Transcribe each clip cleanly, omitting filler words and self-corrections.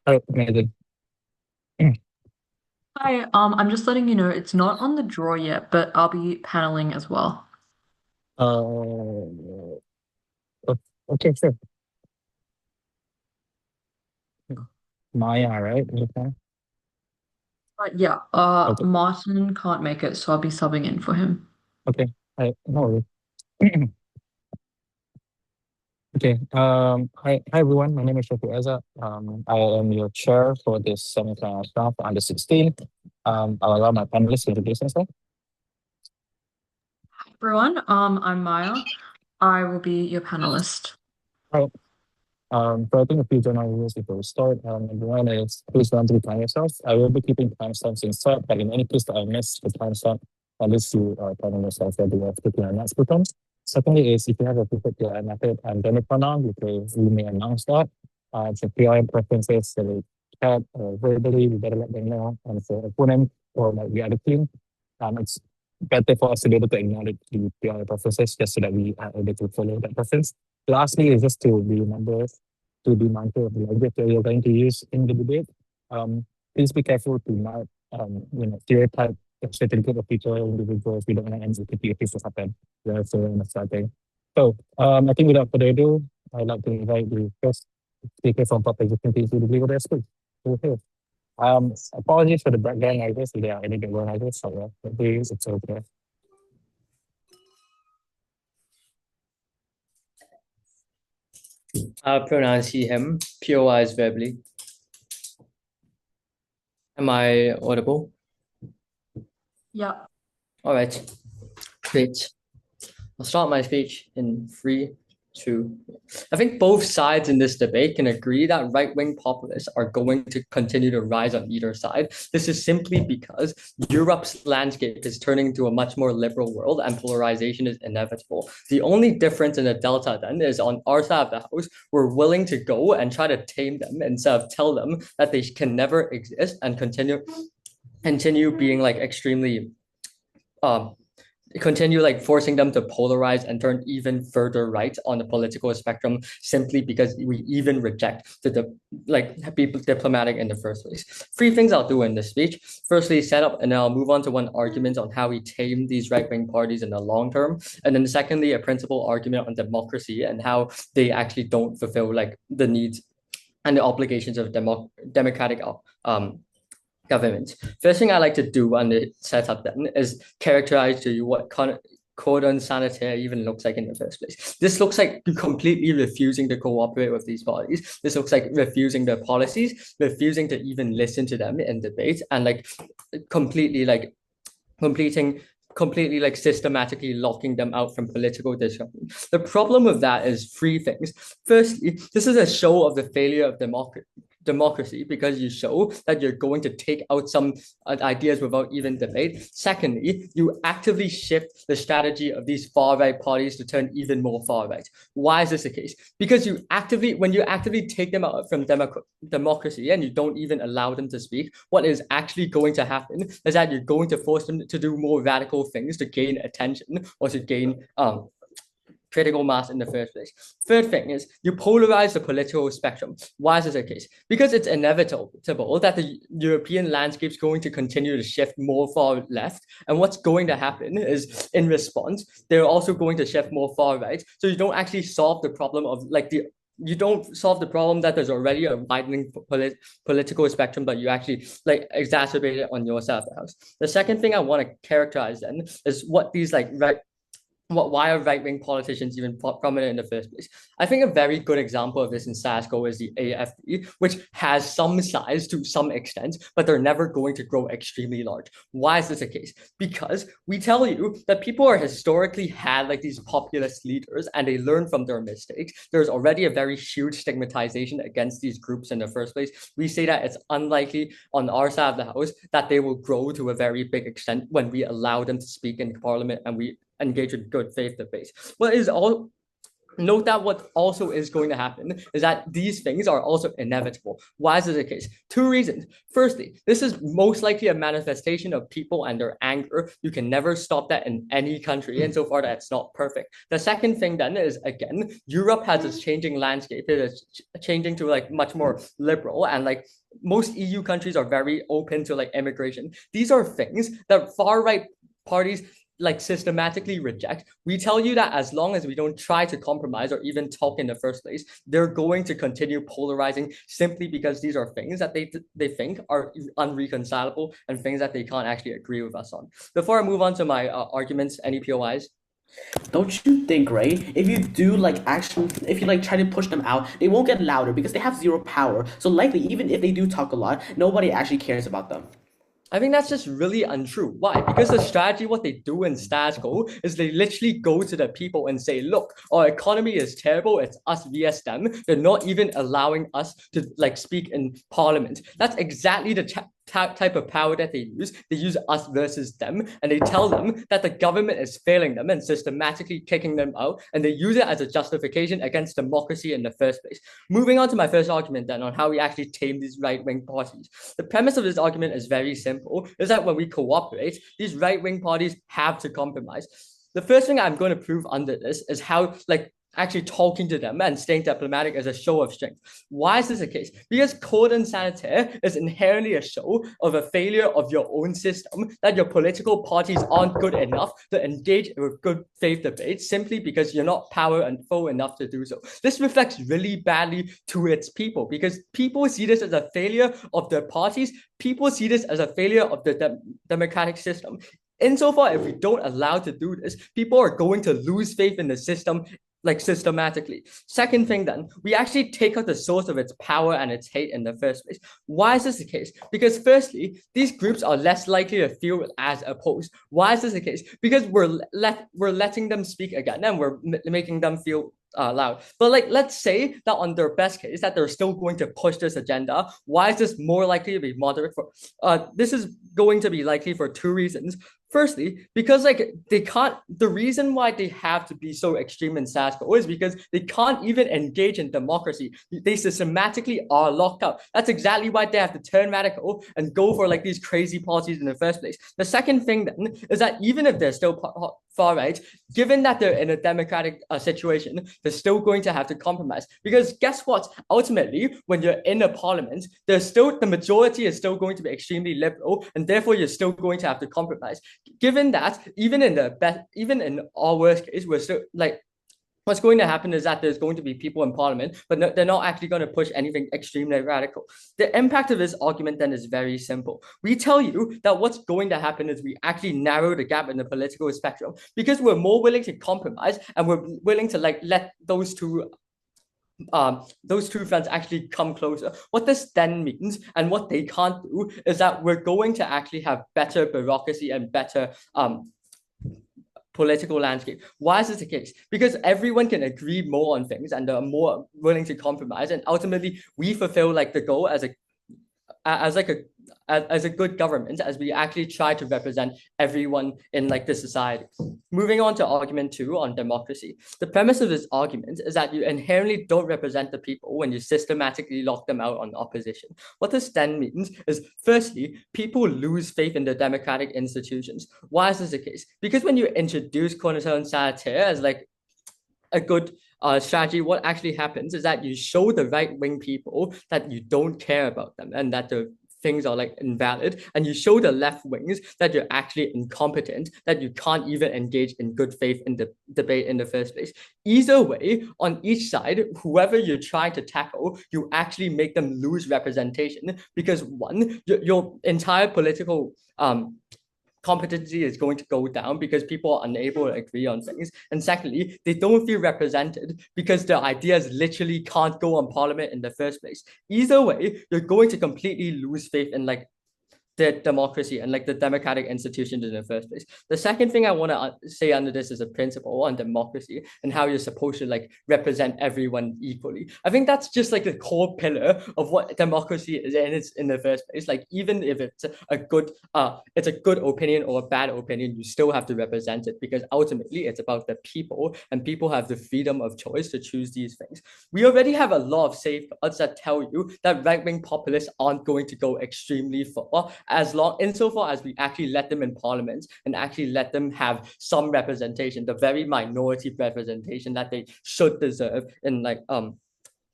Oh, amazing. Hi, I'm just letting you know it's not on the draw yet, but I'll be paneling as well. Uh, okay, sure. Maya, right? Okay. But yeah, Okay. Martin can't make it, so I'll be subbing in for him. Okay. No worries. Okay. Hi everyone. My name is Shafi Eza. I am your chair for this semifinal round for under 16. I'll allow my panelists to introduce themselves. Hi everyone, I'm Maya. I will be your panelist. Right. So I think a few general rules before we start. Number one is please run through time yourself. I will be keeping timestamps inside, but in any case that I miss the timestamp, at least you are telling yourself that you are speaking on next button. Secondly is if you have a particular method and then pronoun, because we may announce that. So if you are in preferences, so like chat or verbally, we better let them know. And for opponent or like the other team, it's better for us to be able to acknowledge the PR preferences just so that we are able to follow that preference. Lastly, is just to remember to be mindful of the language that you're going to use in the debate. Um, Please be careful to not, stereotype a certain group of people, individuals. We don't want any particular cases happen. Yeah, so in starting. So, I think without further ado, I'd like to invite the first speaker from Public Existing to the legal desk. Okay. Apologies for the background noises. If there are any background noises, so please, it's okay. I'll pronounce he, him. POI is verbally. Am I audible? Yeah. All right, great. I'll start my speech in three, two. I think both sides in this debate can agree that right-wing populists are going to continue to rise on either side. This is simply because Europe's landscape is turning into a much more liberal world and polarization is inevitable. The only difference in the delta then is on our side of the house, we're willing to go and try to tame them instead of tell them that they can never exist and continue being like extremely um continue like forcing them to polarize and turn even further right on the political spectrum simply because we even reject like be diplomatic in the first place. Three things I'll do in this speech. Firstly, set up and then I'll move on to one argument on how we tame these right-wing parties in the long term. And then secondly, a principal argument on democracy and how they actually don't fulfill like the needs and the obligations of democratic government. First thing I like to do on the setup then is characterize to you what cordon sanitaire even looks like in the first place. This looks like completely refusing to cooperate with these parties. This looks like refusing their policies, refusing to even listen to them in debate, and like completely like completing completely like systematically locking them out from political discussion. The problem with that is three things. Firstly, this is a show of the failure of democracy because you show that you're going to take out some ideas without even debate. Secondly, you actively shift the strategy of these far right parties to turn even more far right. Why is this the case? Because when you actively take them out from democracy and you don't even allow them to speak, what is actually going to happen is that you're going to force them to do more radical things to gain attention or to gain critical mass in the first place. Third thing is you polarize the political spectrum. Why is this the case? Because it's inevitable that the European landscape is going to continue to shift more far left. And what's going to happen is in response, they're also going to shift more far right. So you don't actually solve the problem of like the you don't solve the problem that there's already a widening political spectrum, but you actually like exacerbate it on your side of the house. The second thing I want to characterize then is what these like why are right-wing politicians even prominent in the first place? I think a very good example of this in Sasco is the AFD, which has some size to some extent, but they're never going to grow extremely large. Why is this the case? Because we tell you that people are historically had like these populist leaders and they learn from their mistakes. There's already a very huge stigmatization against these groups in the first place. We say that it's unlikely on our side of the house that they will grow to a very big extent when we allow them to speak in parliament and we engage in good faith debate. What is all note that what also is going to happen is that these things are also inevitable. Why is this the case? Two reasons. Firstly, this is most likely a manifestation of people and their anger. You can never stop that in any country, insofar that it's not perfect. The second thing then is, again, Europe has this changing landscape. It is changing to like much more liberal, and like most EU countries are very open to like immigration. These are things that far-right parties like systematically reject. We tell you that as long as we don't try to compromise or even talk in the first place, they're going to continue polarizing simply because these are things that they think are unreconcilable and things that they can't actually agree with us on. Before I move on to my arguments, any POIs? Don't you think, right? If you do like actually, if you like try to push them out, they won't get louder because they have zero power. So likely, even if they do talk a lot, nobody actually cares about them. I think that's just really untrue. Why? Because the strategy, what they do in status quo, is they literally go to the people and say, look, our economy is terrible. It's us vs them. They're not even allowing us to like speak in parliament. That's exactly the type of power that they use. They use us versus them, and they tell them that the government is failing them and systematically kicking them out, and they use it as a justification against democracy in the first place. Moving on to my first argument then on how we actually tame these right-wing parties. The premise of this argument is very simple, is that when we cooperate, these right-wing parties have to compromise. The first thing I'm going to prove under this is how like actually talking to them and staying diplomatic is a show of strength. Why is this the case? Because cordon sanitaire is inherently a show of a failure of your own system, that your political parties aren't good enough to engage with good faith debates simply because you're not powerful enough to do so. This reflects really badly to its people because people see this as a failure of their parties. People see this as a failure of the democratic system. Insofar, if we don't allow to do this, people are going to lose faith in the system like systematically. Second thing then, we actually take out the source of its power and its hate in the first place. Why is this the case? Because firstly, these groups are less likely to feel as opposed. Why is this the case? Because we're letting them speak again and we're making them feel loud. But like, let's say that on their best case that they're still going to push this agenda. Why is this more likely to be moderate for? This is going to be likely for two reasons. Firstly, because like they can't, the reason why they have to be so extreme in status quo is because they can't even engage in democracy. They systematically are locked out. That's exactly why they have to turn radical and go for like these crazy policies in the first place. The second thing then is that even if they're still far right, given that they're in a democratic situation, they're still going to have to compromise. Because guess what? Ultimately, when you're in a parliament, there's still the majority is still going to be extremely liberal, and therefore you're still going to have to compromise. Given that, even in our worst case, we're still like, what's going to happen is that there's going to be people in parliament, but no, they're not actually going to push anything extremely radical. The impact of this argument then is very simple. We tell you that what's going to happen is we actually narrow the gap in the political spectrum because we're more willing to compromise and we're willing to like let those two friends actually come closer. What this then means and what they can't do is that we're going to actually have better bureaucracy and better political landscape. Why is this the case? Because everyone can agree more on things and are more willing to compromise, and ultimately we fulfill like the goal as a good government as we actually try to represent everyone in like the society. Moving on to argument 2 on democracy. The premise of this argument is that you inherently don't represent the people when you systematically lock them out on opposition. What this then means is, firstly, people lose faith in the democratic institutions. Why is this the case? Because when you introduce cordon sanitaire as like a good strategy, what actually happens is that you show the right-wing people that you don't care about them and that the things are like invalid, and you show the left wings that you're actually incompetent, that you can't even engage in good faith in the debate in the first place. Either way, on each side, whoever you're trying to tackle, you actually make them lose representation because one, your entire political competency is going to go down because people are unable to agree on things. And secondly, they don't feel represented because their ideas literally can't go on parliament in the first place. Either way, you're going to completely lose faith in like the democracy and like the democratic institutions in the first place. The second thing I want to say under this is a principle on democracy and how you're supposed to like represent everyone equally. I think that's just like the core pillar of what democracy is, and it's in the first place. Like even if it's a good opinion or a bad opinion, you still have to represent it because ultimately it's about the people and people have the freedom of choice to choose these things. We already have a lot of safeguards that tell you that right-wing populists aren't going to go extremely far insofar as we actually let them in parliament and actually let them have some representation, the very minority representation that they should deserve in like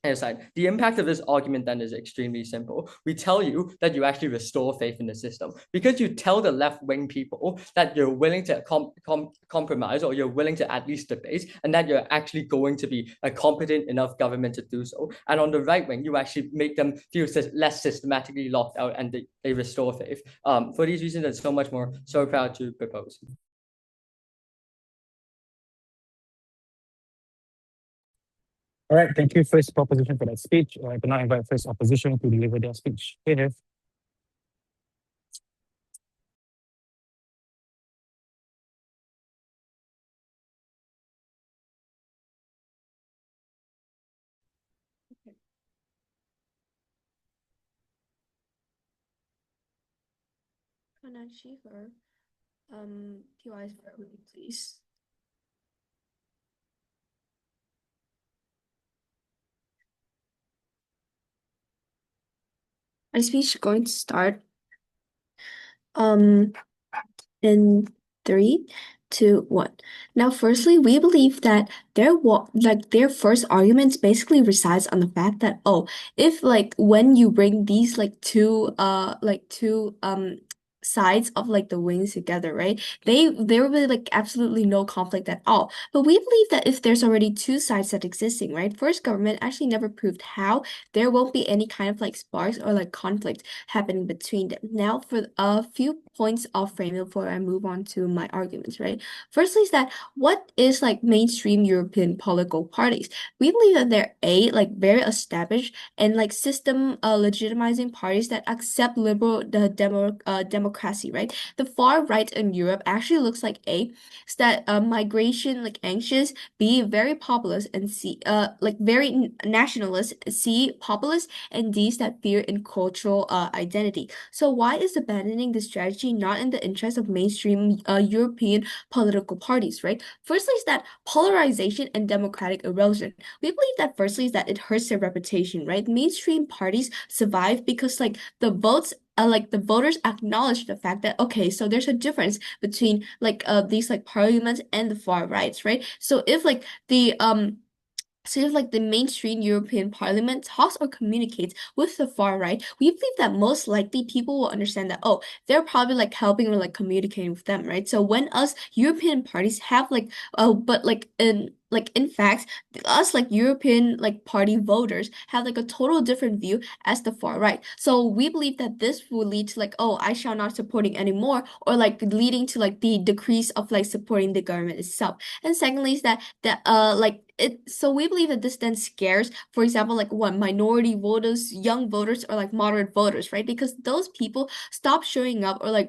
aside. The impact of this argument then is extremely simple. We tell you that you actually restore faith in the system because you tell the left-wing people that you're willing to compromise or you're willing to at least debate and that you're actually going to be a competent enough government to do so. And on the right wing, you actually make them feel less systematically locked out and they restore faith. For these reasons and so much more, so proud to propose. All right, thank you, first proposition, for that speech. I can now invite first opposition to deliver their speech. Hey, Hev. Kanachiver, PYs for me, please. My speech is going to start in 3, 2, 1. Now, firstly, we believe that their first arguments basically resides on the fact that if like when you bring these two sides of like the wings together, right? There will be like absolutely no conflict at all. But we believe that if there's already two sides that existing, right? First, government actually never proved how there won't be any kind of like sparks or like conflict happening between them. Now, for a few points of framing before I move on to my arguments, right? Firstly, is that what is like mainstream European political parties? We believe that they're like very established and like system legitimizing parties that accept liberal democracy, right? The far right in Europe actually looks like is that migration like anxious, B very populist, and C like very nationalist, C populist, and D's that fear in cultural identity. So why is abandoning this strategy not in the interest of mainstream European political parties, right? Firstly is that polarization and democratic erosion. We believe that firstly is that it hurts their reputation, right? Mainstream parties survive because like the voters acknowledge the fact that okay, so there's a difference between like these like parliaments and the far rights, right? So if like the mainstream European Parliament talks or communicates with the far right, we believe that most likely people will understand that they're probably like helping or like communicating with them, right? So when us European parties have like but in fact us like European like party voters have like a total different view as the far right. So we believe that this will lead to like I shall not supporting anymore, or like leading to like the decrease of like supporting the government itself. And secondly is that so we believe that this then scares, for example, like what minority voters, young voters, or like moderate voters, right? Because those people stop showing up or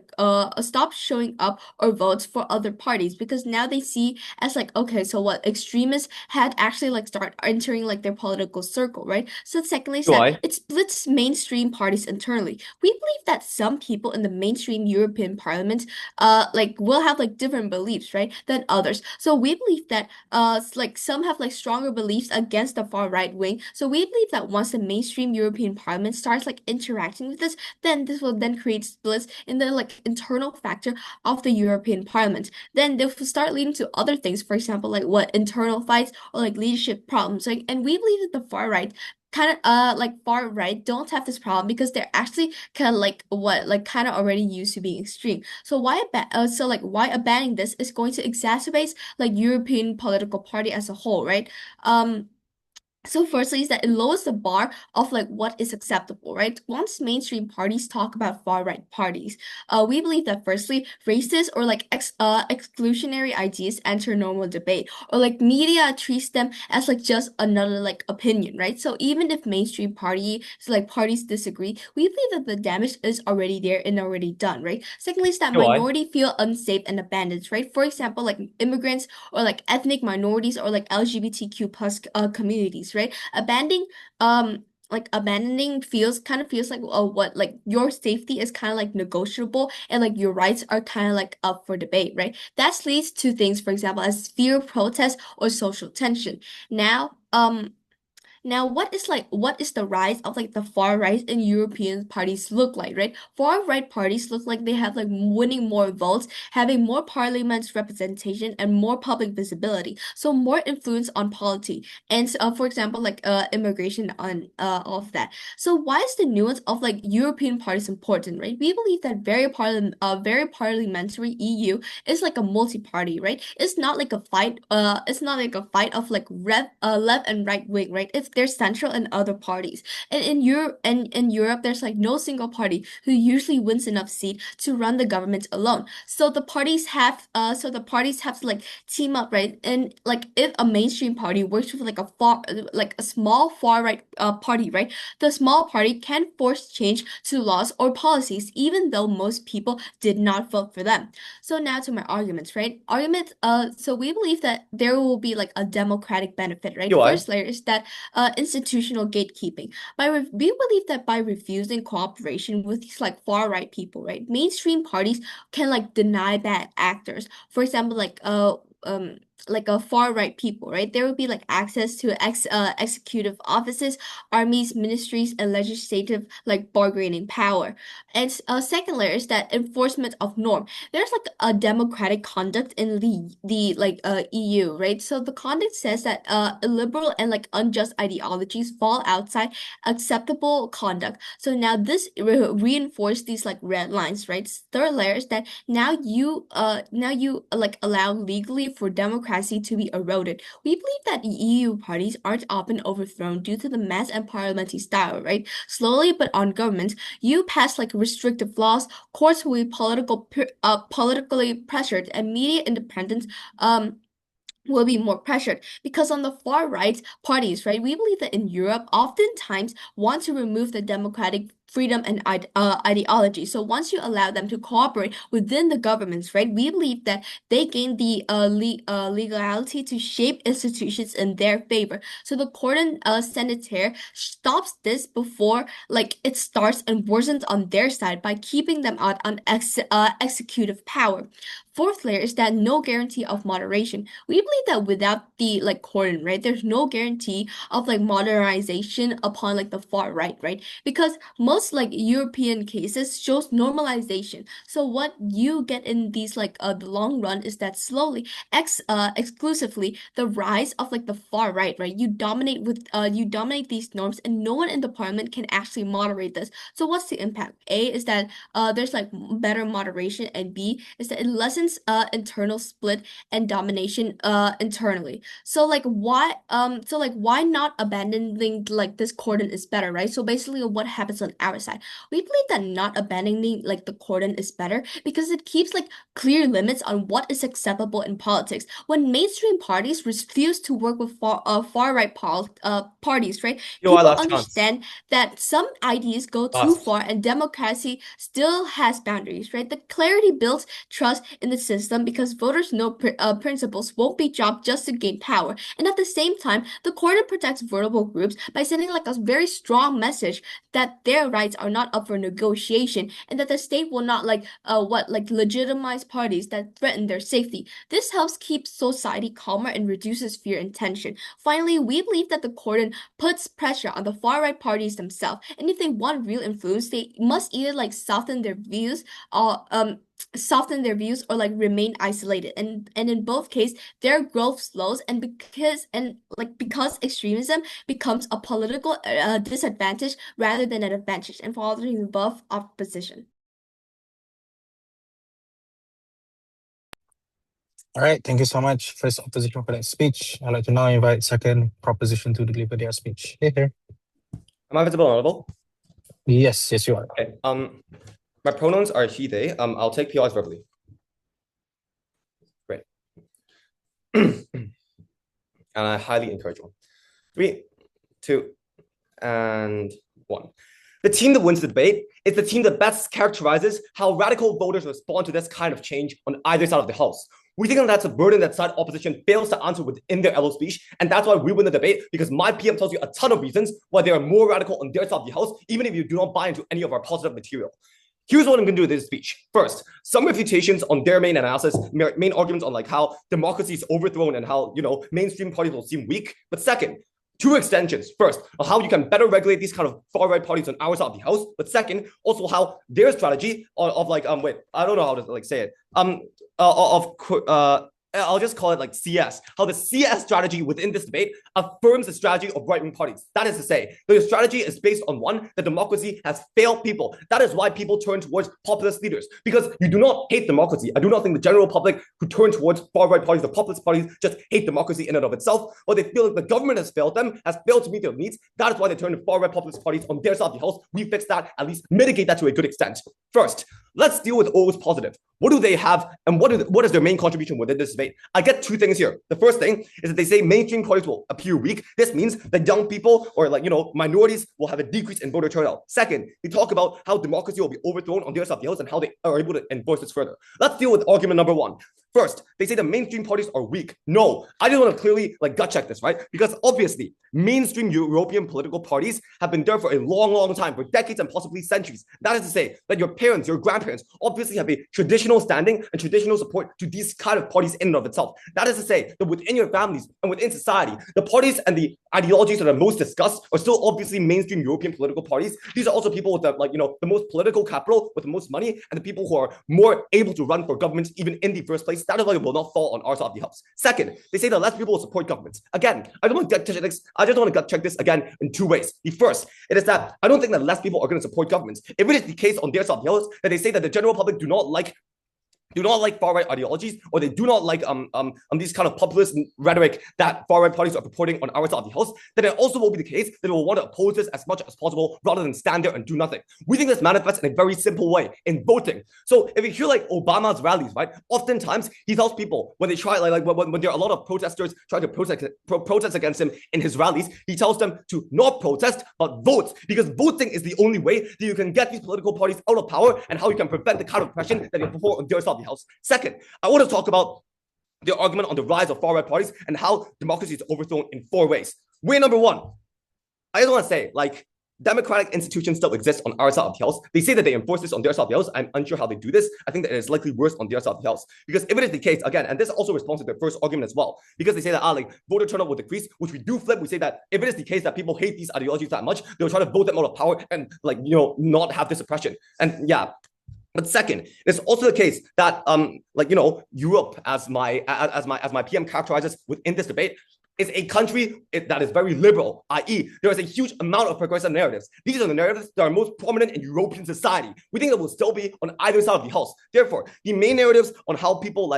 votes for other parties because now they see as like okay, so what extremists had actually like start entering like their political circle, right? So secondly, is that it splits mainstream parties internally. We believe that some people in the mainstream European Parliament like will have like different beliefs, right, than others. So we believe that like some have like stronger beliefs against the far right wing. So we believe that once the mainstream European Parliament starts like interacting with this, then this will then create splits in the like internal factor of the European Parliament. Then they will start leading to other things, for example, like what internal fights or like leadership problems. Like, and we believe that the far right far right don't have this problem because they're actually kind of like kind of already used to being extreme. So why abandoning this is going to exacerbate like European political party as a whole, right? So firstly is that it lowers the bar of like what is acceptable, right? Once mainstream parties talk about far-right parties, we believe that firstly, racist or like exclusionary ideas enter normal debate, or like media treats them as like just another like opinion, right? So even if mainstream parties disagree, we believe that the damage is already there and already done, right? Secondly, is that Why? minority feel unsafe and abandoned, right? For example, like immigrants or like ethnic minorities or like LGBTQ plus communities, right? Abandoning feels like what like your safety is kind of like negotiable and like your rights are kind of like up for debate, right? That leads to things, for example, as fear of protest or social tension. Now, what is the rise of like the far right in European parties look like, right? Far right parties look like they have like winning more votes, having more parliament representation and more public visibility, so more influence on polity and for example like immigration on all of that. So why is the nuance of like European parties important, right? We believe that very parliamentary EU is like a multi-party, right? It's not like a fight. It's not like a fight of like left and right wing, right? It's there's central and other parties. And in Europe, there's like no single party who usually wins enough seat to run the government alone. So the parties have to like team up, right? And like if a mainstream party works with like a small far right party, right? The small party can force change to laws or policies, even though most people did not vote for them. So now to my arguments, right? So we believe that there will be like a democratic benefit, right? Why? First layer is that institutional gatekeeping. We believe that by refusing cooperation with these like far right people, right? Mainstream parties can like deny bad actors. For example, like a far right people, right? There would be like access to executive offices, armies, ministries, and legislative like bargaining power. And second layer is that enforcement of norm. There's like a democratic conduct in the like EU, right? So the conduct says that illiberal and like unjust ideologies fall outside acceptable conduct. So now this reinforce these like red lines, right? Third layer is that now you like allow legally for democracy to be eroded. We believe that EU parties aren't often overthrown due to the mass and parliamentary style, right? Slowly but on government, you pass like restrictive laws, courts will be politically pressured, and media independence will be more pressured because on the far right parties, right, we believe that in Europe oftentimes want to remove the democratic freedom and ideology. So once you allow them to cooperate within the governments, right, we believe that they gain the legality to shape institutions in their favor. So the cordon sanitaire stops this before like it starts and worsens on their side by keeping them out on executive power. Fourth layer is that no guarantee of moderation. We believe that without the like cordon, right, there's no guarantee of like modernization upon like the far right, right? Because most like European cases shows normalization. So what you get in these like the long run is that slowly, exclusively the rise of like the far right, right? You dominate these norms, and no one in the parliament can actually moderate this. So what's the impact? A is that there's like better moderation, and B is that it lessens internal split and domination internally. So why not abandoning like this cordon is better, right? So basically what happens on our side. We believe that not abandoning like the cordon is better because it keeps like clear limits on what is acceptable in politics. When mainstream parties refuse to work with far right parties, right? People last chance. understand that some ideas go too Last. far and democracy still has boundaries, right? The clarity builds trust in the system because voters know principles won't be dropped just to gain power. And at the same time, the cordon protects vulnerable groups by sending like a very strong message that their rights are not up for negotiation and that the state will not legitimize parties that threaten their safety. This helps keep society calmer and reduces fear and tension. Finally, we believe that the cordon puts pressure on the far right parties themselves, and if they want real influence, they must either like soften their views or like remain isolated, and in both cases their growth slows, and because extremism becomes a political disadvantage rather than an advantage, and following the above opposition. All right, thank you so much, first opposition, for that speech. I'd like to now invite second proposition to deliver their speech. Here. Am I visible and audible? Yes, you are. Okay. My pronouns are he, they. I'll take PRs verbally. Great. And I highly encourage one. 3, 2, and 1. The team that wins the debate is the team that best characterizes how radical voters respond to this kind of change on either side of the House. We think that that's a burden that side opposition fails to answer within their LO speech, and that's why we win the debate, because my PM tells you a ton of reasons why they are more radical on their side of the House, even if you do not buy into any of our positive material. Here's what I'm going to do with this speech. First, some refutations on their main analysis, main arguments on like how democracy is overthrown and how, mainstream parties will seem weak. But second, 2 extensions. First, on how you can better regulate these kind of far-right parties on our side of the House. But second, also how their strategy of like, wait, I don't know how to like say it. I'll just call it like CS, how the CS strategy within this debate affirms the strategy of right-wing parties. That is to say, the strategy is based on one, that democracy has failed people. That is why people turn towards populist leaders, because you do not hate democracy. I do not think the general public who turn towards far-right parties, the populist parties, just hate democracy in and of itself, or they feel like the government has failed them, has failed to meet their needs. That is why they turn to far-right populist parties on their side of the House. We fix that, at least mitigate that to a good extent. First, let's deal with always positive. What do they have, and what is their main contribution within this debate? I get 2 things here. The first thing is that they say mainstream parties will appear weak. This means that young people or minorities will have a decrease in voter turnout. Second, they talk about how democracy will be overthrown on their side of the House and how they are able to enforce this further. Let's deal with argument number 1. First, they say the mainstream parties are weak. No, I just want to clearly gut check this, right? Because obviously, mainstream European political parties have been there for a long, long time, for decades and possibly centuries. That is to say that your parents, your grandparents obviously have a traditional standing and traditional support to these kind of parties in and of itself. That is to say that within your families and within society, the parties and the ideologies that are most discussed are still obviously mainstream European political parties. These are also people with the most political capital, with the most money, and the people who are more able to run for governments even in the first place. That is why it will not fall on our side of the House. Second, they say that less people will support governments. Again, I just want to gut check this again in 2 ways. The first, it is that I don't think that less people are going to support governments. If it is the case on their side of the House that they say that the general public do not like far-right ideologies, or they do not like these kind of populist rhetoric that far-right parties are purporting on our side of the House, then it also will be the case that they will want to oppose this as much as possible rather than stand there and do nothing. We think this manifests in a very simple way, in voting. So if you hear Obama's rallies, right, oftentimes he tells people when they try when there are a lot of protesters trying to protest against him in his rallies, he tells them to not protest but vote, because voting is the only way that you can get these political parties out of power and how you can prevent the kind of oppression that they perform on their side of the House. Second, I want to talk about the argument on the rise of far-right parties and how democracy is overthrown in 4 ways. Way number 1, I just want to say, democratic institutions still exist on our side of the House. They say that they enforce this on their side of the House. I'm unsure how they do this. I think that it is likely worse on their side of the House. Because if it is the case, again, and this also responds to their first argument as well, because they say that voter turnout will decrease, which we do flip. We say that if it is the case that people hate these ideologies that much, they'll try to vote them out of power and not have this oppression. And yeah. But second, it's also the case that Europe, as my PM characterizes within this debate, is a country that is very liberal, i.e., there is a huge amount of progressive narratives. These are the narratives that are most prominent in European society. We think it will still be on either side of the House. Therefore, the main narratives on how people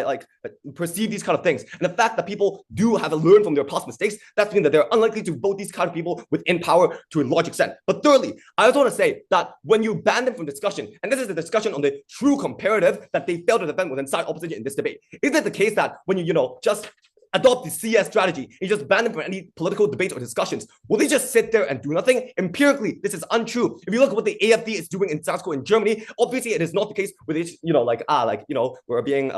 perceive these kind of things, and the fact that people do have to learn from their past mistakes, that means that they're unlikely to vote these kind of people within power to a large extent. But thirdly, I also want to say that when you ban them from discussion, and this is the discussion on the true comparative that they failed to defend within side opposition in this debate, is it the case that when you just adopt the CS strategy, you just ban them from any political debates or discussions, will they just sit there and do nothing? Empirically, this is untrue. If you look at what the AfD is doing in South Korea and Germany, obviously it is not the case where they, we're being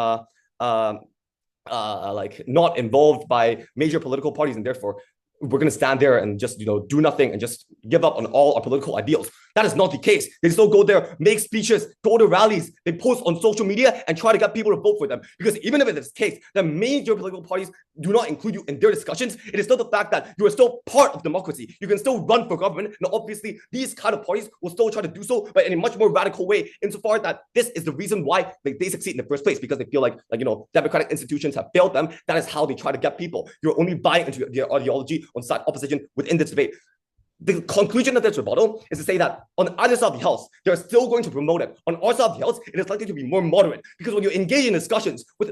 not involved by major political parties, and therefore we're going to stand there and just do nothing and just give up on all our political ideals. That is not the case. They still go there, make speeches, go to rallies, they post on social media and try to get people to vote for them. Because even if it is the case that major political parties do not include you in their discussions, it is still the fact that you are still part of democracy. You can still run for government, and obviously these kind of parties will still try to do so, but in a much more radical way, insofar that this is the reason why they succeed in the first place, because they feel like democratic institutions have failed them. That is how they try to get people. You're only buying into their ideology on side opposition within this debate. the conclusion of this rebuttal is to say that on either side of the house, they're still going to promote it. On our side of the house, it is likely to be more moderate, because when you engage in discussions with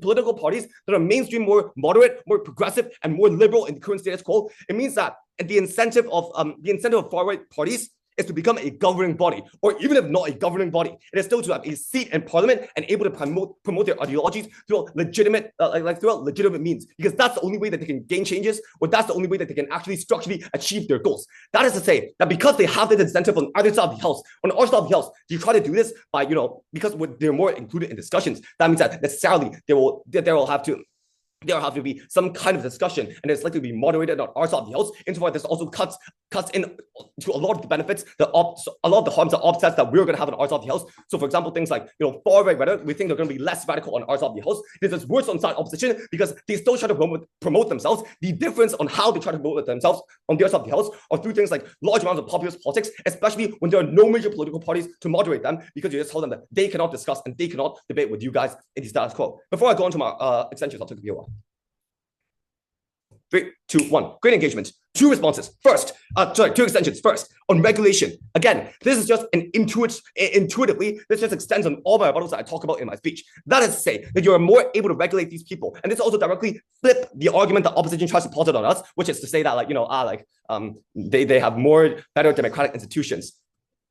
political parties that are mainstream, more moderate, more progressive, and more liberal in the current status quo, it means that the incentive of far-right parties is to become a governing body, or even if not a governing body, it is still to have a seat in parliament and able to promote their ideologies through legitimate means, because that's the only way that they can gain changes, or that's the only way that they can actually structurally achieve their goals. That is to say that because they have this incentive on either side of the house, on our side of the house, you try to do this by, because they're more included in discussions, that means that necessarily there will have to be some kind of discussion, and it's likely to be moderated on our side of the house. Insofar, this also cuts in to a lot of the benefits, a lot of the harms, the offsets that we're going to have on our side of the house. So, for example, things like far right rhetoric, we think they're going to be less radical on our side of the house. This is worse on side opposition because they still try to promote themselves. The difference on how they try to promote themselves on their side of the house are through things like large amounts of populist politics, especially when there are no major political parties to moderate them, because you just tell them that they cannot discuss and they cannot debate with you guys in the status quo. Before I go into my extensions, I'll take a few. 3, 2, 1. Great engagement. 2 responses. First, 2 extensions. First, on regulation. Again, this is just an intuitively, this just extends on all my rebuttals that I talk about in my speech. That is to say that you are more able to regulate these people. And this also directly flip the argument that opposition tries to posit on us, which is to say that they have more better democratic institutions.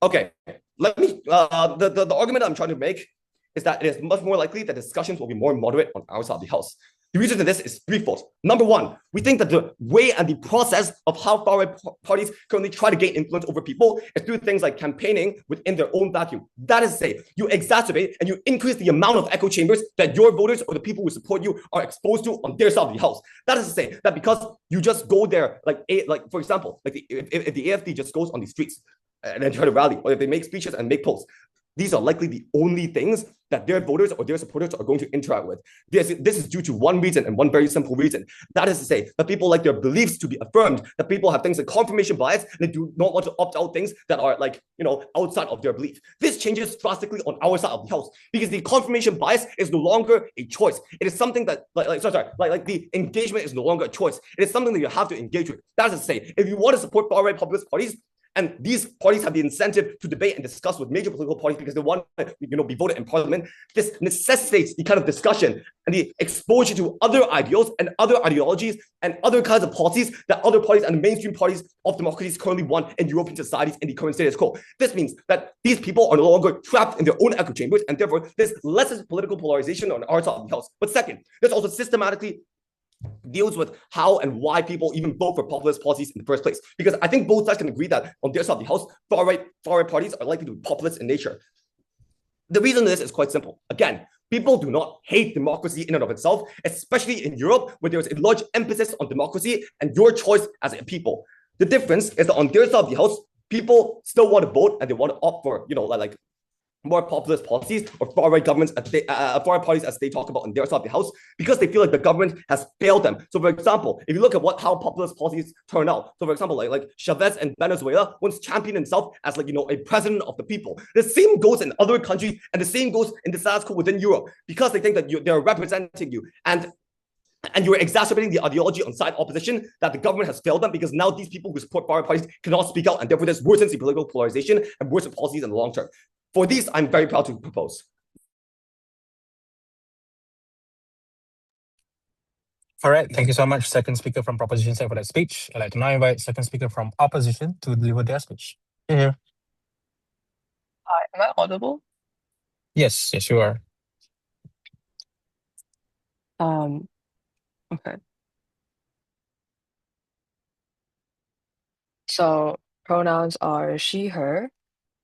Okay, let me, the argument I'm trying to make is that it is much more likely that discussions will be more moderate on our side of the house. The reason for this is threefold. Number one, we think that the way and the process of how far-right parties currently try to gain influence over people is through things like campaigning within their own vacuum. That is to say, you exacerbate and you increase the amount of echo chambers that your voters or the people who support you are exposed to on their side of the house. That is to say that because you just go there, for example, if the AFD just goes on the streets and then try to rally, or if they make speeches and make posts, these are likely the only things that their voters or their supporters are going to interact with. This is due to one reason, and one very simple reason. That is to say that people like their beliefs to be affirmed, that people have things like confirmation bias, and they do not want to opt out things that are outside of their belief. This changes drastically on our side of the house, because the confirmation bias is no longer a choice. It is something that the engagement is no longer a choice. It is something that you have to engage with. That is to say, if you want to support far-right populist parties, and these parties have the incentive to debate and discuss with major political parties because they want to be voted in parliament, this necessitates the kind of discussion and the exposure to other ideals and other ideologies and other kinds of policies that other parties and the mainstream parties of democracies currently want in European societies in the current status quo. This means that these people are no longer trapped in their own echo chambers, and therefore this lessens political polarization on our side of the house. But second, this also systematically deals with how and why people even vote for populist policies in the first place. Because I think both sides can agree that on their side of the house, far-right parties are likely to be populist in nature. The reason this is quite simple. Again, people do not hate democracy in and of itself, especially in Europe, where there is a large emphasis on democracy and your choice as a people. The difference is that on their side of the house, people still want to vote and they want to opt for, more populist policies or far-right governments, far-right parties as they talk about on their side of the house, because they feel like the government has failed them. So, for example, if you look at how populist policies turn out, so for example, like Chavez in Venezuela once championed himself as a president of the people. The same goes in other countries, and the same goes in the status quo within Europe, because they think that they're representing you. And you're exacerbating the ideology on side opposition that the government has failed them, because now these people who support far-right parties cannot speak out, and therefore this worsens the political polarization and worsens policies in the long term. For these, I'm very proud to propose. All right, thank you so much. Second speaker from proposition side for that speech. I'd like to now invite second speaker from opposition to deliver their speech. Here. Hi, am I audible? Yes, you are. Okay. So pronouns are she, her,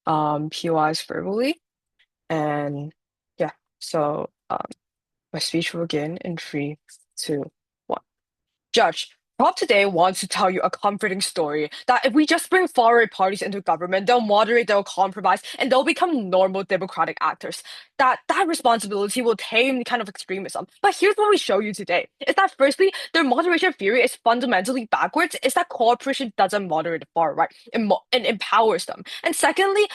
POIs verbally, and yeah. So my speech will begin in 3, 2, 1. Judge, Prop today wants to tell you a comforting story that if we just bring far-right parties into government, they'll moderate, they'll compromise, and they'll become normal democratic actors. That responsibility will tame kind of extremism. But here's what we show you today: is that firstly, their moderation theory is fundamentally backwards. Is that cooperation doesn't moderate the far right and empowers them. And secondly,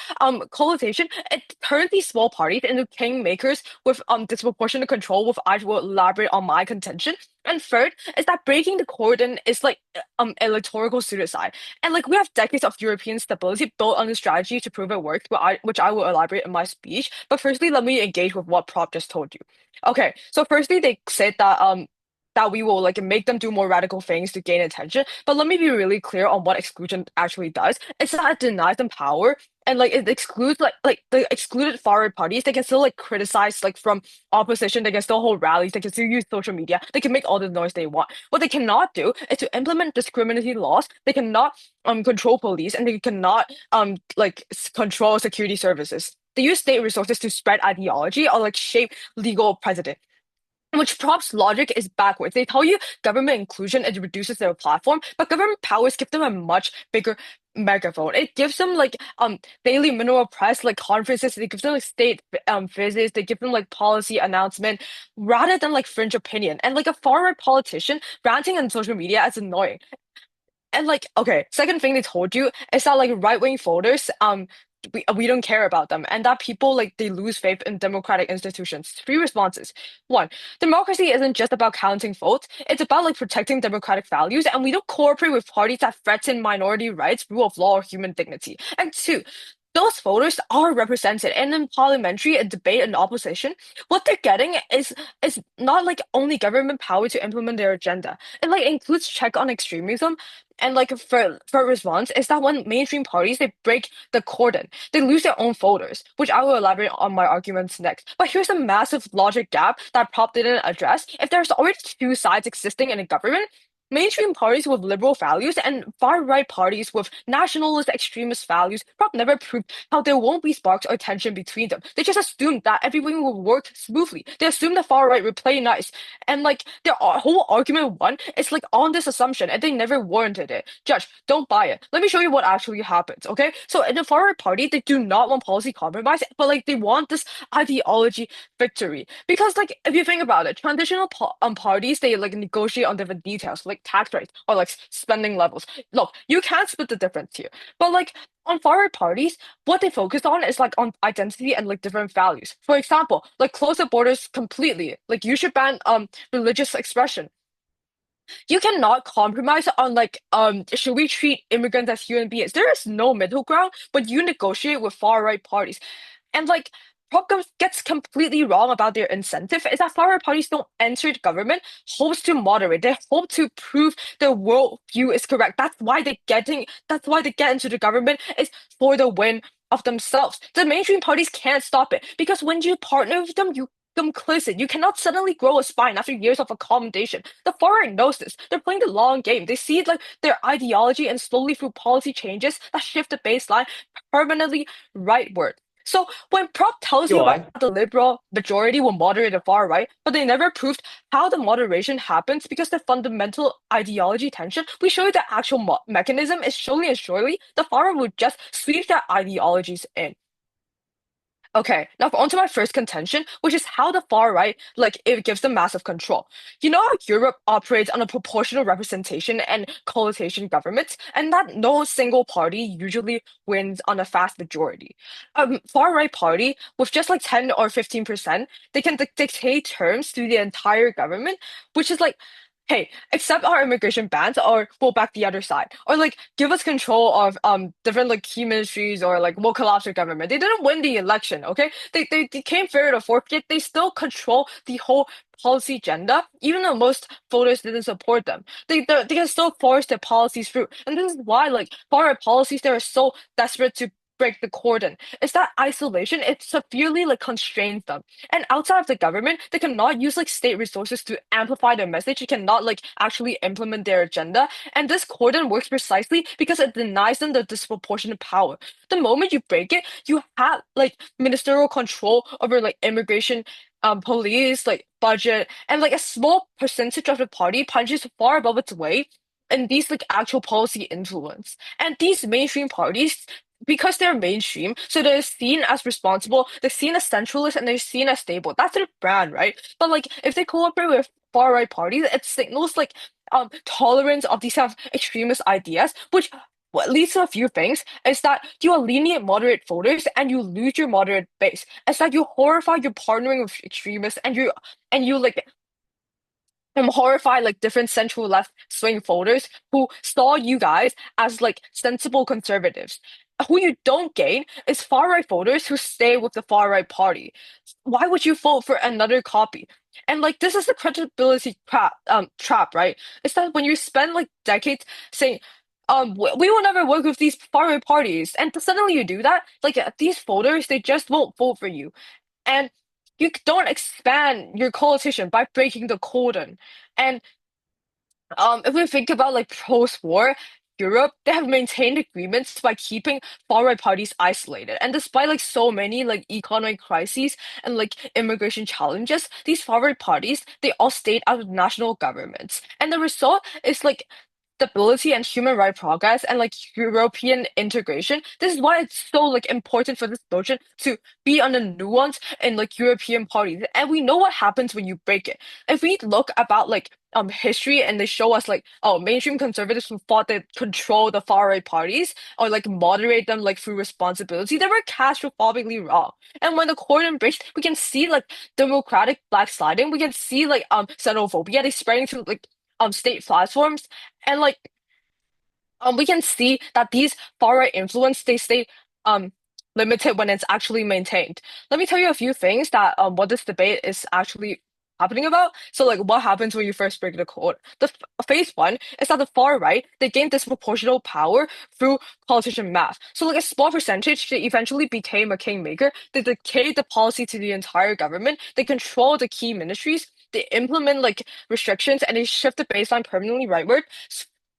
coalition, it turns these small parties into kingmakers with disproportionate control. With I will elaborate on my contention. And third is that breaking the cordon is like electoral suicide. And like we have decades of European stability built on the strategy to prove it worked, which I will elaborate in my speech. But firstly, let me engage with what Prop just told you. Okay, so firstly, they said that we will like make them do more radical things to gain attention. But let me be really clear on what exclusion actually does. It's that it denies them power and like it excludes like the excluded far right parties. They can still like criticize like from opposition. They can still hold rallies. They can still use social media. They can make all the noise they want. What they cannot do is to implement discriminatory laws. They cannot control police and they cannot control security services. They use state resources to spread ideology or like shape legal precedent, which props logic is backwards. They tell you government inclusion, it reduces their platform, but government powers give them a much bigger megaphone. It gives them like daily mineral press, like conferences. They give them like state visits. They give them like policy announcement rather than like fringe opinion. And like a far right politician ranting on social media is annoying. And like, okay, second thing they told you is that like right-wing voters, we don't care about them, and that people like they lose faith in democratic institutions. Three responses. One, democracy isn't just about counting votes; it's about like protecting democratic values, and we don't cooperate with parties that threaten minority rights, rule of law, or human dignity. And two, those voters are represented, and in parliamentary and debate and opposition, what they're getting is not like only government power to implement their agenda. It like includes check on extremism, and like for response is that when mainstream parties they break the cordon, they lose their own voters, which I will elaborate on my arguments next. But here's a massive logic gap that Prop didn't address. If there's already two sides existing in a government, mainstream parties with liberal values and far-right parties with nationalist extremist values, Prop never proved how there won't be sparks or tension between them. They just assumed that everything will work smoothly. They assumed the far-right would play nice. And like their whole argument one is like on this assumption and they never warranted it. Judge, don't buy it. Let me show you what actually happens, okay? So in the far-right party, they do not want policy compromise, but like they want this ideology victory. Because like if you think about it, traditional parties, they like negotiate on different details, like tax rates or like spending levels. Look, you can't split the difference here. But like on far-right parties, what they focus on is like on identity and like different values. For example, like close the borders completely. Like you should ban religious expression. You cannot compromise on like should we treat immigrants as human beings? There is no middle ground, but you negotiate with far-right parties. And like gets completely wrong about their incentive is that far-right parties don't enter the government, hopes to moderate. They hope to prove their worldview is correct. That's why they get into the government is for the win of themselves. The mainstream parties can't stop it because when you partner with them, you complicit. You cannot suddenly grow a spine after years of accommodation. The far right knows this. They're playing the long game. They see it like their ideology and slowly through policy changes that shift the baseline permanently rightward. So when Prop tells you about the liberal majority will moderate the far right, but they never proved how the moderation happens because the fundamental ideology tension, we show you the actual mechanism is slowly and surely the far right would just sweep their ideologies in. Okay, now on to my first contention, which is how the far right, like, it gives them massive control. You know how Europe operates on a proportional representation and coalition governments, and that no single party usually wins on a fast majority. Far right party with just like 10 or 15%, they can dictate terms to the entire government, which is like, hey, accept our immigration bans or we'll back the other side. Or like give us control of different like key ministries or like we'll collapse the government. They didn't win the election, okay? They came third or fourth, yet they still control the whole policy agenda, even though most voters didn't support them. They can still force their policies through. And this is why like foreign policies they are so desperate to break the cordon. It's that isolation, it severely like constrains them. And outside of the government, they cannot use like state resources to amplify their message. They cannot like actually implement their agenda. And this cordon works precisely because it denies them the disproportionate power. The moment you break it, you have like ministerial control over like immigration, police, like budget, and like a small percentage of the party punches far above its weight in these like actual policy influence. And these mainstream parties because they're mainstream, so they're seen as responsible, they're seen as centralist, and they're seen as stable. That's their brand, right? But like if they cooperate with far right parties, it signals like tolerance of these kind of extremist ideas, which what leads to a few things is that you alienate moderate voters and you lose your moderate base. It's that you horrify your partnering with extremists and you like horrified like different central left swing voters who saw you guys as like sensible conservatives. Who you don't gain is far right voters who stay with the far right party. Why would you vote for another copy? And like this is the credibility trap, right? It's that when you spend like decades saying, we will never work with these far right parties, and suddenly you do that, like these voters, they just won't vote for you. And you don't expand your coalition by breaking the cordon. And if we think about like post-war Europe, they have maintained agreements by keeping far-right parties isolated. And despite like so many like economic crises and like immigration challenges, these far-right parties, they all stayed out of national governments. And the result is like stability and human right progress and like European integration. This is why it's so like important for this notion to be on the nuance in like European parties. And we know what happens when you break it. If we look about like history and they show us like mainstream conservatives who fought to control the far right parties or like moderate them like through responsibility, they were catastrophically wrong. And when the cordon breaks, we can see like democratic backsliding. We can see like xenophobia, they spreading to like state platforms. And like we can see that these far right influence they stay limited when it's actually maintained. Let me tell you a few things that what this debate is actually happening about. So like what happens when you first break the code? Phase one is that the far right they gain disproportional power through politician math. So like a small percentage they eventually became a kingmaker. They dictate the policy to the entire government. They control the key ministries. They implement like restrictions and they shift the baseline permanently rightward.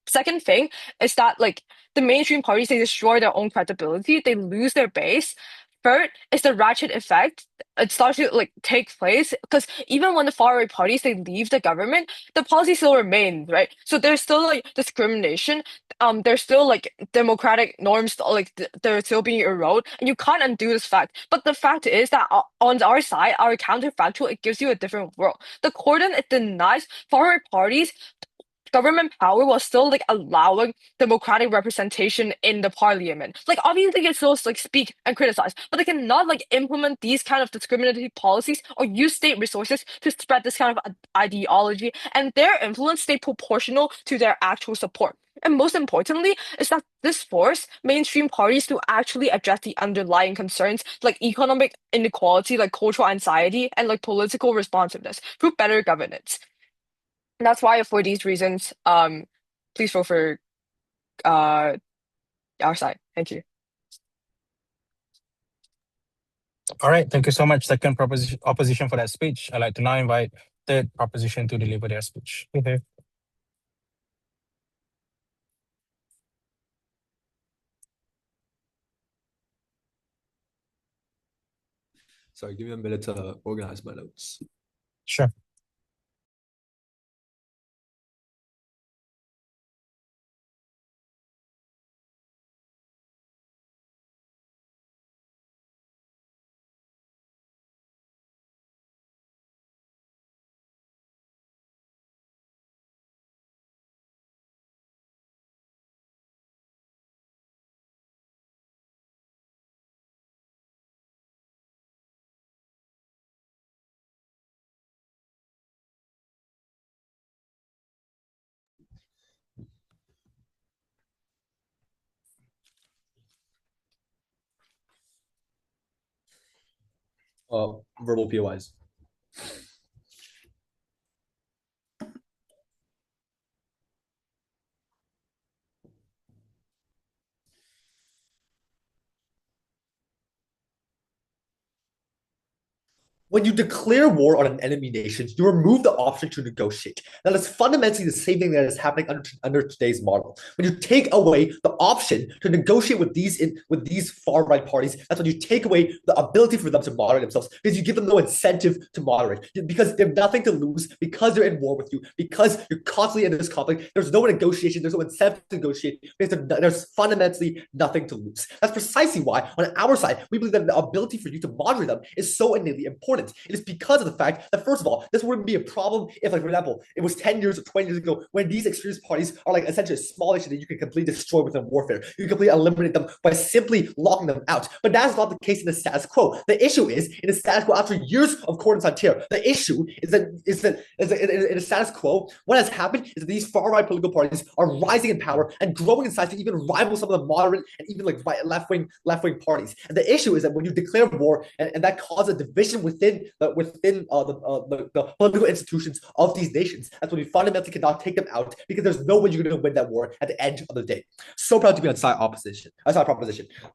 Second thing is that like the mainstream parties they destroy their own credibility, they lose their base. Third is the ratchet effect. It starts to like take place because even when the far right parties they leave the government, the policy still remains, right? So there's still like discrimination. There's still like democratic norms like they're still being eroded, and you can't undo this fact. But the fact is that on our side, our counterfactual, it gives you a different world. The cordon it denies far right parties government power while still like allowing democratic representation in the parliament. Like obviously they can still like speak and criticize, but they cannot like implement these kind of discriminatory policies or use state resources to spread this kind of ideology, and their influence stay proportional to their actual support. And most importantly, is that this force mainstream parties to actually address the underlying concerns like economic inequality, like cultural anxiety, and like political responsiveness through better governance. And that's why, for these reasons, please vote for uh our side. Thank you. All right, thank you so much, second proposition opposition for that speech. I'd like to now invite third proposition to deliver their speech. Okay. Sorry, give me a minute to organize my notes. Sure. Verbal POIs. When you declare war on an enemy nation, you remove the option to negotiate. That is fundamentally the same thing that is happening under today's model. When you take away the option to negotiate with these far right parties, that's when you take away the ability for them to moderate themselves, because you give them no incentive to moderate, because they have nothing to lose, because they're in war with you, because you're constantly in this conflict. There's no negotiation, there's no incentive to negotiate, because there's fundamentally nothing to lose. That's precisely why on our side we believe that the ability for you to moderate them is so innately important. important. It is because of the fact that, first of all, this wouldn't be a problem if, like, for example, it was 10 years or 20 years ago when these extremist parties are like essentially a small nation that you can completely destroy within warfare. You can completely eliminate them by simply locking them out. But that is not the case in the status quo. The issue is in the status quo after years of cordon sanitaire. The issue is that in the status quo, what has happened is that these far-right political parties are rising in power and growing in size to even rival some of the moderate and even like left-wing parties. And the issue is that when you declare war and that causes a division within the political institutions of these nations, that's when you fundamentally cannot take them out because there's no way you're going to win that war at the end of the day. So proud to be on side proposition.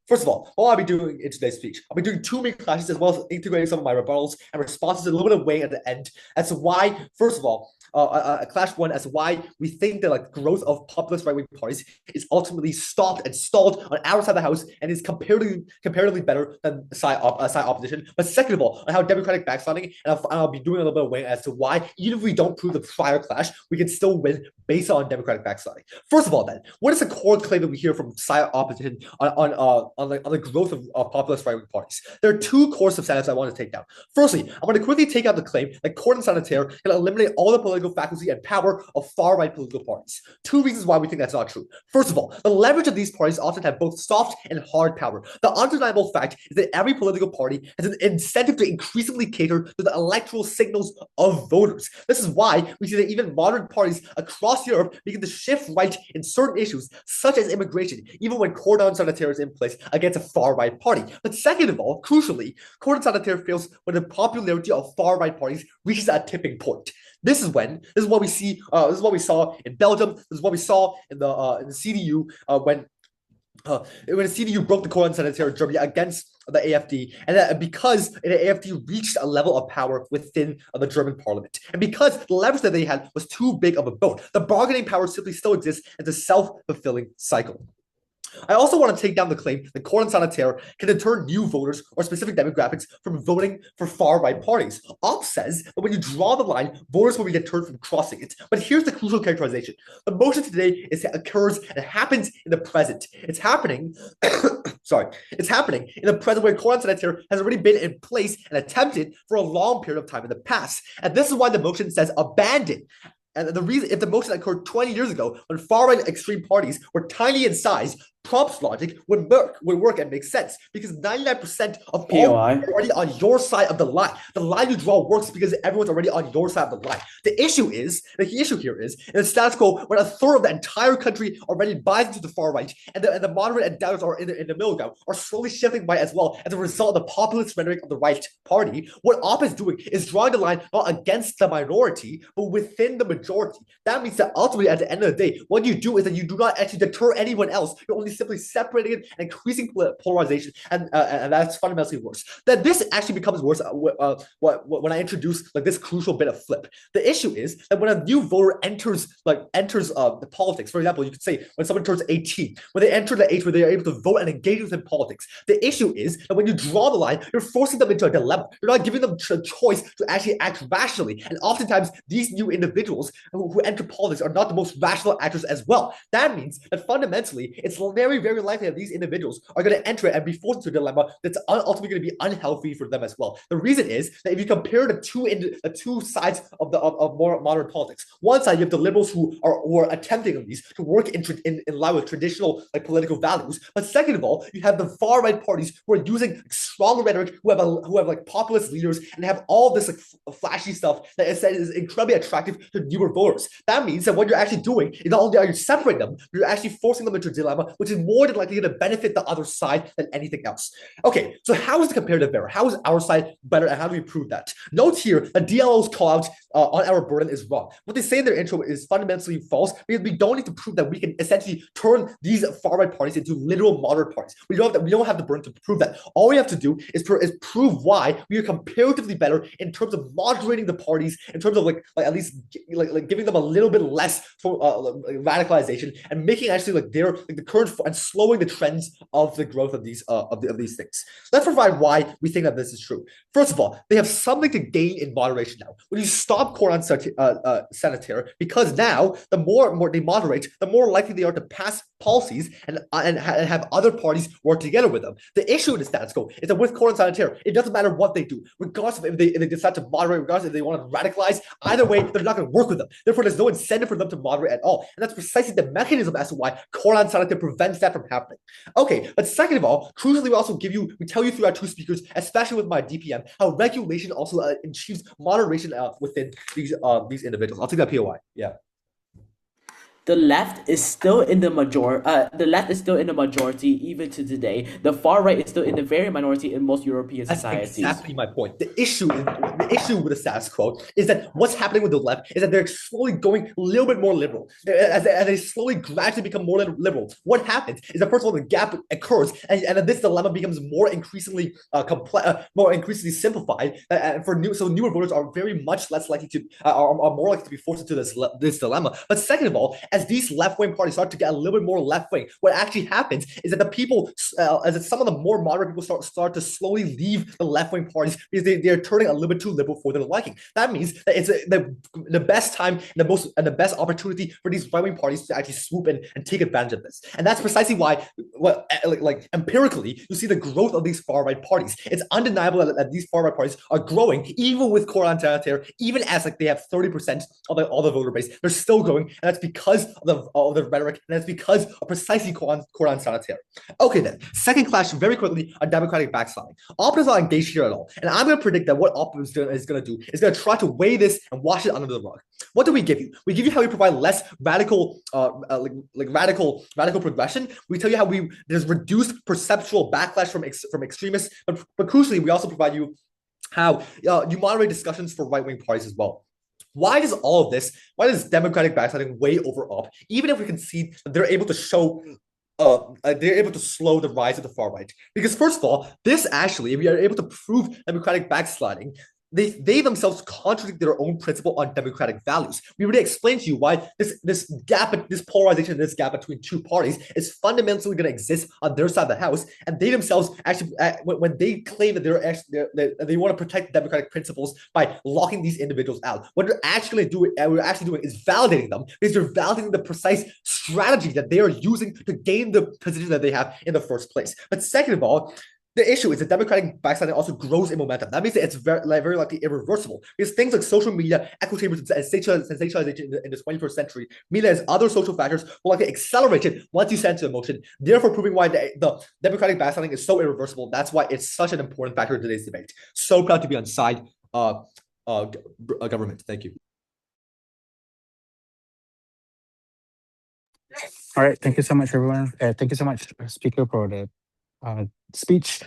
First of all, what I'll be doing in today's speech, I'll be doing 2 main classes as well as integrating some of my rebuttals and responses, a little bit of weighing at the end as to why, first of all, clash 1 as to why we think that like growth of populist right-wing parties is ultimately stopped and stalled on our side of the house and is comparatively better than side opposition. But second of all, on how democratic backsliding, and I'll be doing a little bit of weighing as to why even if we don't prove the prior clash, we can still win based on democratic backsliding. First of all, then, what is the core claim that we hear from side opposition on the growth of populist right-wing parties? There are 2 core substantives I want to take down. Firstly, I'm going to quickly take out the claim that cordon sanitaire can eliminate all the political faculty and power of far-right political parties. 2 reasons why we think that's not true. First of all, the leverage of these parties often have both soft and hard power. The undeniable fact is that every political party has an incentive to increasingly cater to the electoral signals of voters. This is why we see that even modern parties across Europe begin to shift right in certain issues, such as immigration, even when cordon sanitaire is in place against a far-right party. But second of all, crucially, cordon sanitaire fails when the popularity of far-right parties reaches a tipping point. This is what we see. This is what we saw in Belgium. This is what we saw in the CDU when the CDU broke the cordon sanitaire in Germany against the AfD, and because the AfD reached a level of power within the German parliament, and because the leverage that they had was too big of a boat, the bargaining power simply still exists as a self-fulfilling cycle. I also want to take down the claim that cordon sanitaire can deter new voters or specific demographics from voting for far-right parties. Opp says that when you draw the line, voters will be deterred from crossing it. But here's the crucial characterization. The motion today occurs and happens in the present. It's happening, it's happening in the present where cordon sanitaire has already been in place and attempted for a long period of time in the past. And this is why the motion says abandon. And the reason, if the motion occurred 20 years ago when far-right extreme parties were tiny in size, Prompt's logic would work and make sense because 99% of all are already on your side of the line. The line you draw works because everyone's already on your side of the line. The issue here is in the status quo when a third of the entire country already buys into the far right and the moderate and doubters are in the middle ground are slowly shifting right as well as a result of the populist rhetoric of the right party. What Opp is doing is drawing the line not against the minority but within the majority. That means that ultimately at the end of the day, what you do is that you do not actually deter anyone else. You're only simply separating it and increasing polarization, and that's fundamentally worse. That this actually becomes worse when I introduce like this crucial bit of flip. The issue is that when a new voter enters the politics, for example, you could say when someone turns 18, when they enter the age where they are able to vote and engage within politics, the issue is that when you draw the line, you're forcing them into a dilemma. You're not giving them a choice to actually act rationally, and oftentimes these new individuals who enter politics are not the most rational actors as well. That means that fundamentally, it's very, very likely that these individuals are going to enter it and be forced into a dilemma that's ultimately going to be unhealthy for them as well. The reason is that if you compare the two sides of more modern politics, one side you have the liberals who are attempting at least to work in line with traditional political values, but second of all, you have the far right parties who are using strong rhetoric, who have populist leaders and have all this flashy stuff that is incredibly attractive to newer voters. That means that what you're actually doing is not only are you separating them, you're actually forcing them into a dilemma, which is more than likely going to benefit the other side than anything else. Okay, so how is the comparative better? How is our side better, and how do we prove that? Note here that DLO's call out on our burden is wrong. What they say in their intro is fundamentally false because we don't need to prove that we can essentially turn these far-right parties into literal moderate parties. We don't have the burden to prove that. All we have to do is prove why we are comparatively better in terms of moderating the parties, in terms of at least giving them a little bit less for radicalization and making actually the current and slowing the trends of the growth of these things. Let's provide why we think that this is true. First of all, they have something to gain in moderation now. When you stop cordon sanitaire, because now the more they moderate, the more likely they are to pass policies and have other parties work together with them. The issue in the status quo is that with cordon sanitaire, it doesn't matter what they do, regardless of if they decide to moderate, regardless if they want to radicalize. Either way, they're not going to work with them. Therefore, there's no incentive for them to moderate at all, and that's precisely the mechanism as to why cordon sanitaire prevents that from happening. Okay, but second of all, crucially, we tell you through our two speakers, especially with my DPM, how regulation also achieves moderation within these individuals. I'll take that POI. Yeah. The left is still in the majority even to today. The far right is still in the very minority in most European societies. That's exactly my point. The issue with the status quo is that what's happening with the left is that they're slowly going a little bit more liberal. As they slowly gradually become more liberal, what happens is that first of all the gap occurs, and this dilemma becomes more increasingly more increasingly simplified. Newer voters are very much less likely to are more likely to be forced into this dilemma. But second of all, as these left-wing parties start to get a little bit more left-wing, what actually happens is that the people, some of the more moderate people start to slowly leave the left-wing parties because they're turning a little bit too liberal for their liking. That means that it's the best time and the best opportunity for these right-wing parties to actually swoop in and take advantage of this. And that's precisely why, empirically, you see the growth of these far-right parties. It's undeniable that these far-right parties are growing, even with cordon sanitaire, even as they have 30% of all the voter base. They're still growing, and that's because of the rhetoric, and that's because of precisely cordon sanitaire. Okay, then, second clash very quickly on democratic backsliding. Opp is not engaged here at all, and I'm going to predict that what Opp is going to do is going to try to weigh this and wash it under the rug. What do we give you? We give you how we provide less radical, radical progression. We tell you how there's reduced perceptual backlash from extremists, but crucially, we also provide you how you moderate discussions for right-wing parties as well. Why does democratic backsliding weigh over Opp, even if we concede that they're able to show they're able to slow the rise of the far right? Because first of all, this actually, if we are able to prove democratic backsliding, they themselves contradict their own principle on democratic values. We already explained to you why this polarization, this gap between two parties is fundamentally going to exist on their side of the house, and they themselves actually, when they claim that they want to protect democratic principles by locking these individuals out, what we're actually doing is validating them, because they're validating the precise strategy that they are using to gain the position that they have in the first place. But second of all, the issue is that democratic backsliding also grows in momentum. That means that it's very likely irreversible, because things like social media, echo chambers, and sensationalization in the 21st century mean that as other social factors will likely accelerate it once you set into motion, therefore proving why the democratic backsliding is so irreversible. That's why it's such an important factor in today's debate. So proud to be on side government. Thank you. All right, thank you so much, everyone. Thank you so much, speaker, for the speech.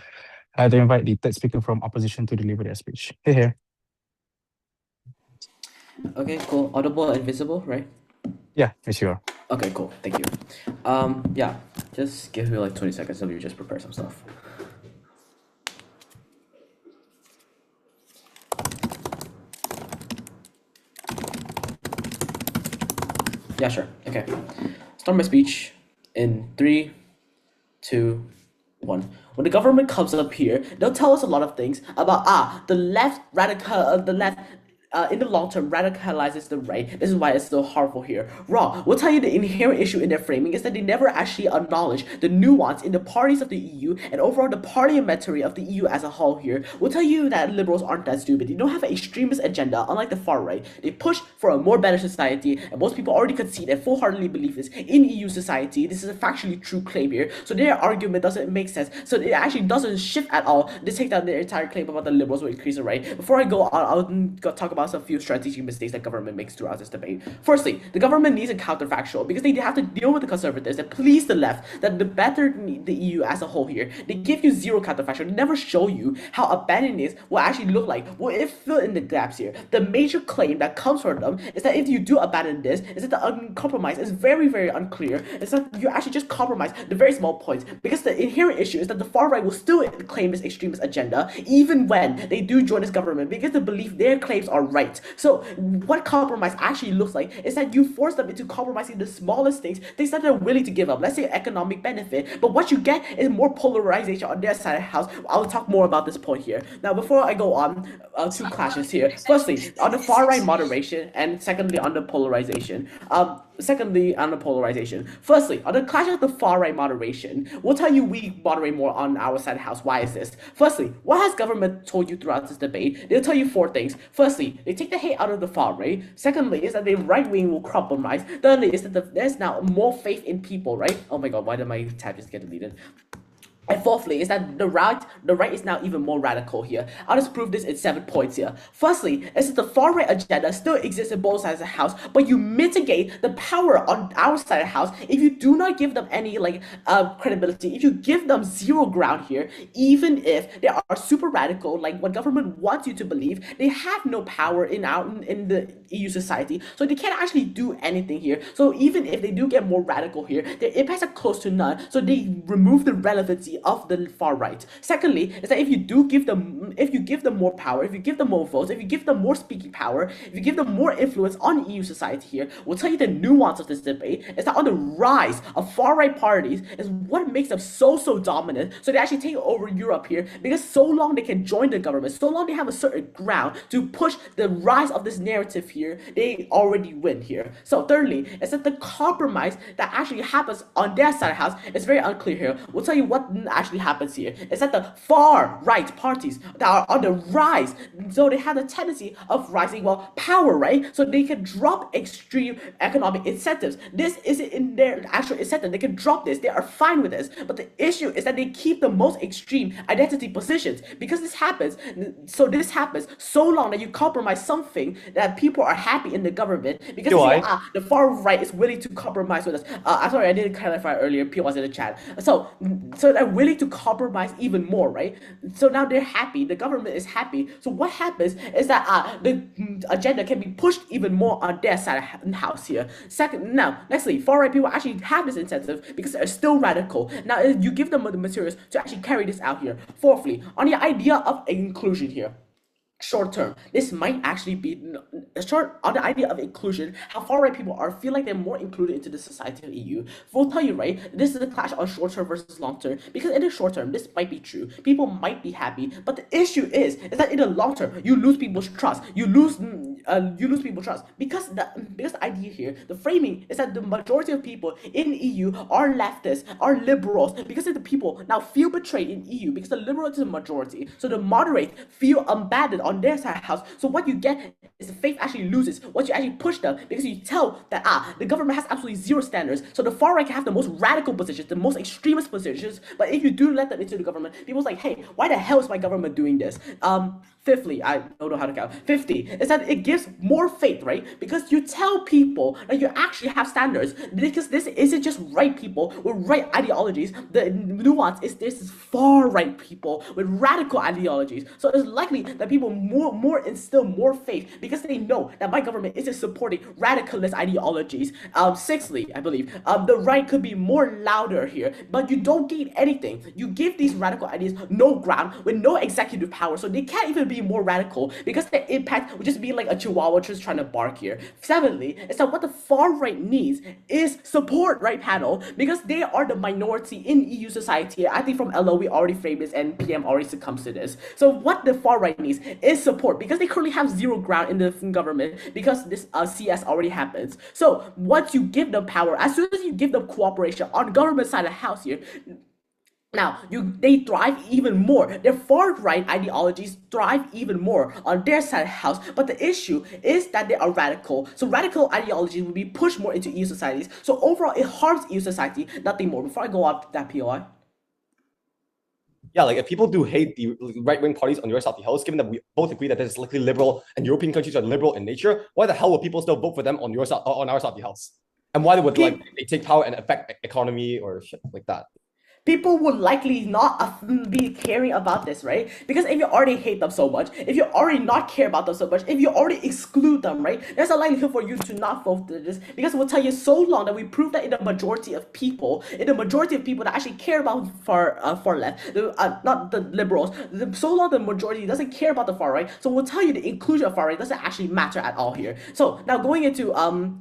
I invite the third speaker from opposition to deliver their speech. Here. Okay, cool. Audible and visible, right? Yeah, yes, you are. Okay, cool. Thank you. Yeah, just give me like 20 seconds so you just prepare some stuff. Yeah, sure. Okay. Start my speech in 3, 2, 1. When the government comes up here, they'll tell us a lot of things about the left in the long term radicalizes the right. This is why it's so harmful here. Wrong. We'll tell you the inherent issue in their framing is that they never actually acknowledge the nuance in the parties of the EU and overall the parliamentary of the EU as a whole here. We'll tell you that liberals aren't that stupid. They don't have an extremist agenda, unlike the far right. They push for a more better society, and most people already concede and full-heartedly believe this in EU society. This is a factually true claim here, so their argument doesn't make sense. So it actually doesn't shift at all to take down their entire claim about the liberals will increase the right. Before I go on, I'll talk about a few strategic mistakes that government makes throughout this debate. Firstly, the government needs a counterfactual, because they have to deal with the conservatives that please the left, that the better the EU as a whole here. They give you zero counterfactual. They never show you how abandoning will actually look like. Well, it fill in the gaps here. The major claim that comes from them is that if you do abandon this, is that the compromise is very, very unclear. It's that you actually just compromise the very small points, because the inherent issue is that the far right will still claim this extremist agenda even when they do join this government, because they believe their claims are right. So what compromise actually looks like is that you force them into compromising the smallest things that they're willing to give up. Let's say economic benefit, but what you get is more polarization on their side of the house. I'll talk more about this point here. Now, before I go on, two clashes here. Firstly, on the far right moderation, and secondly on the polarization. secondly, on the polarization. Firstly, on the clash of the far-right moderation, we'll tell you we moderate more on our side of the house. Why is this? Firstly, what has government told you throughout this debate? They'll tell you 4 things. Firstly, they take the hate out of the far-right. Secondly, is that the right-wing will compromise. Thirdly, is that there's now more faith in people, right? Oh my god, why did my tab just get deleted? And fourthly, is that the right is now even more radical here. I'll just prove this in 7 points here. Firstly, is that the far-right agenda still exists in both sides of the house, but you mitigate the power on our side of the house if you do not give them any credibility, if you give them zero ground here, even if they are super radical, like what government wants you to believe, they have no power in the EU society, so they can't actually do anything here. So even if they do get more radical here, their impacts are close to none, so they remove the relevancy of the far right. Secondly, is that if you give them more power, if you give them more votes, if you give them more speaking power, if you give them more influence on EU society here, we'll tell you the nuance of this debate is that on the rise of far right parties is what makes them so dominant. So they actually take over Europe here because so long they can join the government, so long they have a certain ground to push the rise of this narrative here, they already win here. So thirdly, is that the compromise that actually happens on their side of the house is very unclear here. We'll tell you what actually happens here is that the far right parties that are on the rise, so they have the tendency of rising power, right? So they can drop extreme economic incentives. This isn't in their actual incentive. They can drop this. They are fine with this. But the issue is that they keep the most extreme identity positions because this happens. So this happens so long that you compromise something that people are happy in the government because the far right is willing to compromise with us. I'm sorry, I didn't clarify earlier. P was in the chat. So they're willing to compromise even more, right? So now they're happy. The government is happy. So what happens is that the agenda can be pushed even more on their side of the house here. Nextly, far right people actually have this incentive because they're still radical. Now you give them the materials to actually carry this out here. Fourthly, on the idea of inclusion here. Short term, this might actually be short on the idea of inclusion, how far right people feel like they're more included into the society of EU. We'll tell you, right, this is a clash on short term versus long term, because in the short term, this might be true. People might be happy, but the issue is that in the long term, you lose people's trust. You lose people's trust because the idea here, the framing is that the majority of people in EU are leftists, are liberals, because the people now feel betrayed in EU because the liberals is the majority. So the moderate feel abandoned on their side of the house. So what you get is the faith actually loses. What you actually push them because you tell that the government has absolutely zero standards. So the far right can have the most radical positions, the most extremist positions, but if you do let them into the government, people's like, hey, why the hell is my government doing this? Fifthly, I don't know how to count. 50 is that it gives more faith, right? Because you tell people that you actually have standards. Because this isn't just right people with right ideologies. The nuance is this is far right people with radical ideologies. So it's likely that people more instill more faith because they know that my government isn't supporting radicalist ideologies. Sixthly, I believe, the right could be more louder here, but you don't gain anything. You give these radical ideas no ground with no executive power, so they can't even be more radical because the impact would just be like a chihuahua just trying to bark here. Seventhly, is that what the far right needs is support, right panel, because they are the minority in EU society. I think from LO we already framed this and PM already succumbs to this. So what the far right needs is support because they currently have zero ground in the government because this CS already happens. So once you give them power, as soon as you give them cooperation on government side of the house here, now, they thrive even more. Their far-right ideologies thrive even more on their side of the house. But the issue is that they are radical. So radical ideologies will be pushed more into EU societies. So overall, it harms EU society, nothing more. Before I go up that POI. Yeah, like if people do hate the right-wing parties on your side of the house, given that we both agree that this is likely liberal and European countries are liberal in nature, why the hell would people still vote for them on your side, on our side of the house? And why they would they take power and affect economy or shit like that? People would likely not be caring about this, right? Because if you already hate them so much, if you already not care about them so much, if you already exclude them, right? There's a likelihood for you to not vote for this because we'll tell you so long that we prove that in the majority of people that actually care about far left, not the liberals, so long the majority doesn't care about the far right. So we'll tell you the inclusion of far right doesn't actually matter at all here. So now going into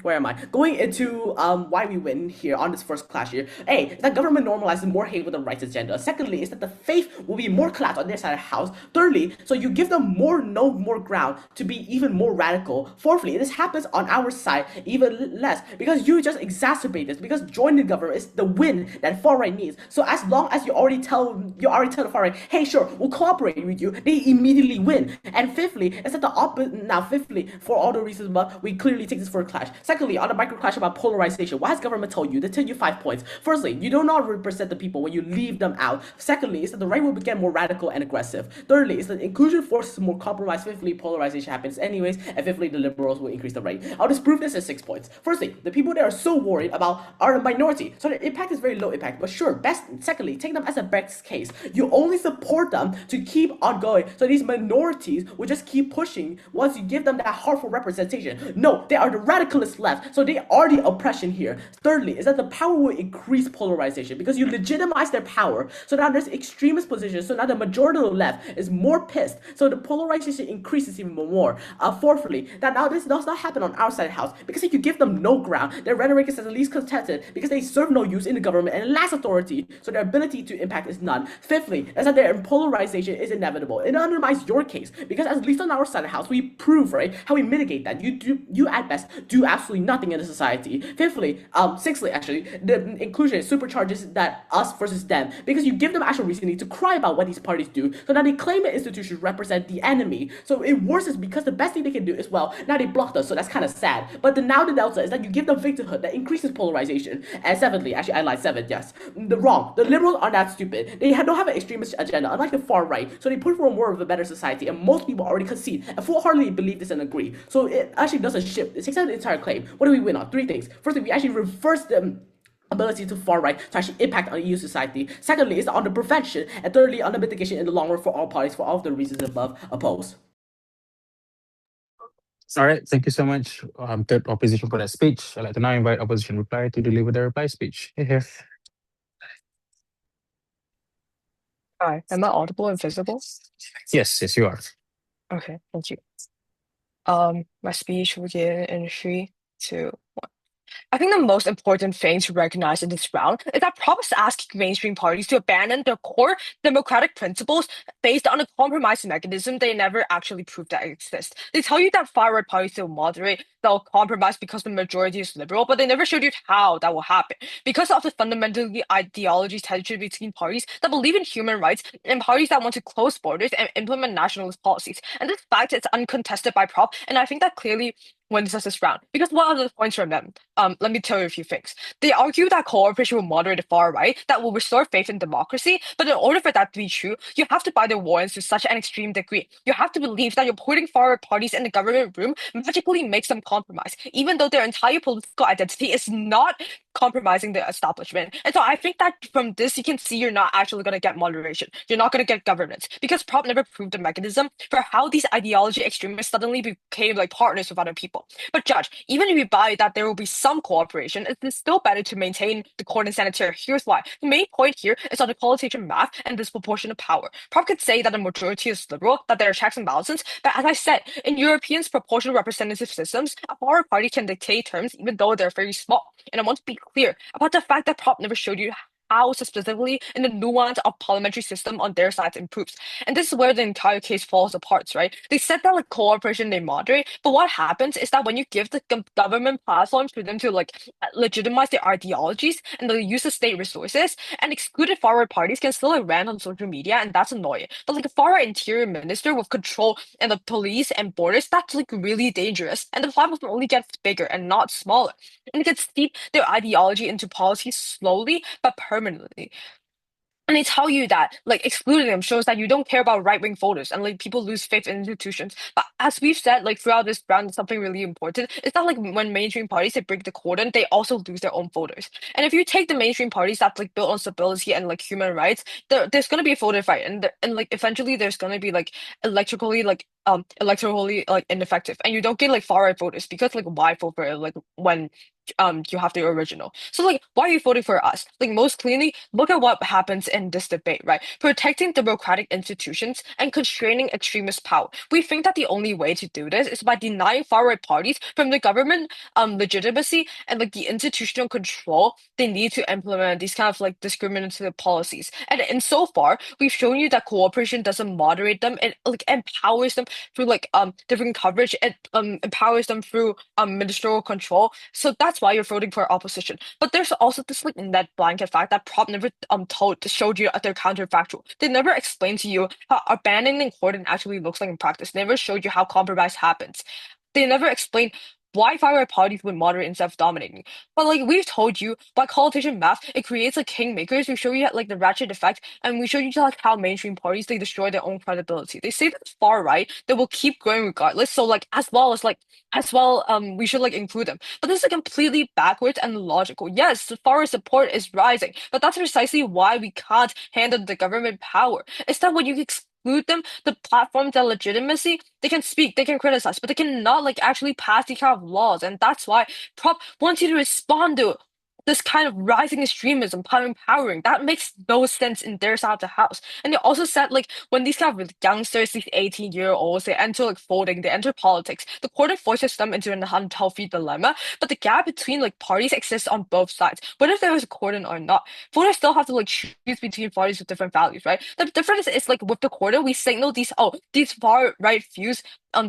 where am I? Going into why we win here on this first clash here. Hey, that government normalizes more hate with the rights agenda. Secondly, is that the faith will be more collapsed on their side of the house. Thirdly, so you give them more ground to be even more radical. Fourthly, this happens on our side even less because you just exacerbate this, because joining the government is the win that far right needs. So as long as you already tell the far right, hey, sure, we'll cooperate with you, they immediately win. And fifthly, is that the opposite. Now, fifthly, for all the reasons above, we clearly take this for a clash. Secondly, on the micro clash about polarization, what has government told you? They tell you 5 points. Firstly, you do not represent the people when you leave them out. Secondly, is that the right will become more radical and aggressive. Thirdly, is that inclusion forces more compromise. Fifthly, polarization happens anyways. And fifthly, the liberals will increase the right. I'll disprove this at 6 points. Firstly, the people that are so worried about are a minority, so the impact is very low impact. But sure, secondly, take them as a best case. You only support them to keep on going. So these minorities will just keep pushing once you give them that harmful representation. No, they are the radicalist left, so they are the oppression here. Thirdly, is that the power will increase polarization because you legitimize their power. So now there's extremist positions. So now the majority of the left is more pissed. So the polarization increases even more. Fourthly, that now this does not happen on our side of the house because if you give them no ground, their rhetoric is at least contested because they serve no use in the government and lacks authority. So their ability to impact is none. Fifthly, is that their polarization is inevitable. It undermines your case because at least on our side of the house, we prove right how we mitigate that. You at best do absolutely nothing in the society. Sixthly, actually, the inclusion supercharges that us versus them because you give them actual reasoning to cry about what these parties do. So now they claim that institutions represent the enemy. So it worsens because the best thing they can do is, well, now they blocked us, so that's kind of sad. But now the delta is that you give them victimhood that increases polarization. And seventhly, actually I lied, 7, yes. The liberals are not stupid. They don't have an extremist agenda, unlike the far right. So they push for more of a better society, and most people already concede and full-heartedly believe this and agree. So it actually doesn't shift. It takes out the entire claim. What do we win on? 3 things. Firstly, we actually reverse the ability to far right to actually impact on EU society. Secondly, is on the prevention, and thirdly, on the mitigation in the long run for all parties for all of the reasons above opposed. All right, thank you so much, third opposition, for that speech. I'd like to now invite opposition reply to deliver their reply speech. Here. Hi, am I audible and visible? Yes, you are. Okay, thank you. My speech will begin in 3, 2, 1. I think the most important thing to recognize in this round is that Prop is asking mainstream parties to abandon their core democratic principles based on a compromise mechanism they never actually proved that exists. They tell you that far-right parties will moderate, they'll compromise because the majority is liberal, but they never showed you how that will happen. Because of the fundamentally ideology tension between parties that believe in human rights and parties that want to close borders and implement nationalist policies. And this fact is uncontested by Prop, and I think that clearly wins us this round. Because what are the points from them? Let me tell you a few things. They argue that cooperation will moderate the far right, that will restore faith in democracy, but in order for that to be true, you have to buy their warrants to such an extreme degree. You have to believe that you're putting far right parties in the government room magically makes them compromise, even though their entire political identity is not compromising the establishment. And so I think that from this, you can see you're not actually going to get moderation. You're not going to get governance because Prop never proved the mechanism for how these ideology extremists suddenly became like partners with other people. But Judge, even if you buy that there will be some cooperation, it's still better to maintain the cordon sanitaire. Here's why. The main point here is on the qualitative math and disproportionate power. Prop could say that the majority is liberal, that there are checks and balances, but as I said, in Europeans' proportional representative systems, a power party can dictate terms even though they're very small. And I want to be clear about the fact that Prop never showed you how specifically in the nuance of parliamentary system on their side improves. And this is where the entire case falls apart, right? They said that like cooperation they moderate, but what happens is that when you give the government platforms for them to like legitimize their ideologies and they use the state resources, and excluded far-right parties can still like rant on social media, and that's annoying. But like a far-right interior minister with control and the police and borders, that's like really dangerous. And the platform only gets bigger and not smaller. And it can steep their ideology into policy slowly but permanently. And they tell you that like excluding them shows that you don't care about right-wing voters and like people lose faith in institutions. But as we've said, like throughout this round, something really important. It's not like when mainstream parties they break the cordon, they also lose their own voters. And if you take the mainstream parties that's like built on stability and like human rights, there's gonna be a voter fight, and like eventually there's gonna be like electorally like ineffective, and you don't get like far right voters because like why vote for it like when you have the original. So like, why are you voting for us? Like, most clearly, look at what happens in this debate, right? Protecting democratic institutions and constraining extremist power. We think that the only way to do this is by denying far-right parties from the government legitimacy and like the institutional control they need to implement these kind of like discriminative policies. And so far, we've shown you that cooperation doesn't moderate them, it like empowers them through like different coverage, it empowers them through ministerial control. So that's why you're voting for opposition. But there's also this like net blanket fact that Prop never showed you their counterfactual. They never explained to you how abandoning cordon actually looks like in practice. They never showed you how compromise happens. They never explained why far-right parties would moderate instead of dominating. But like we've told you, by coalition math, it creates like kingmakers. We show you like the ratchet effect, and we show you like how mainstream parties they destroy their own credibility. They say that it's far right, they will keep growing regardless. So like we should like include them. But this is completely backwards and illogical. Yes, the far right support is rising, but that's precisely why we can't handle the government power. It's that when you exclude them, the platforms that legitimacy, they can speak, they can criticize, but they cannot like actually pass these kind of laws. And that's why Prop wants you to respond to this kind of rising extremism, empowering. That makes no sense in their side of the house. And they also said like when these kind of youngsters, these 18-year-olds, they enter like voting, they enter politics, the court forces them into an unhealthy dilemma. But the gap between like parties exists on both sides. Whether there is a cordon or not, voters still have to like choose between parties with different values, right? The difference is like with the cordon, we signal these far right views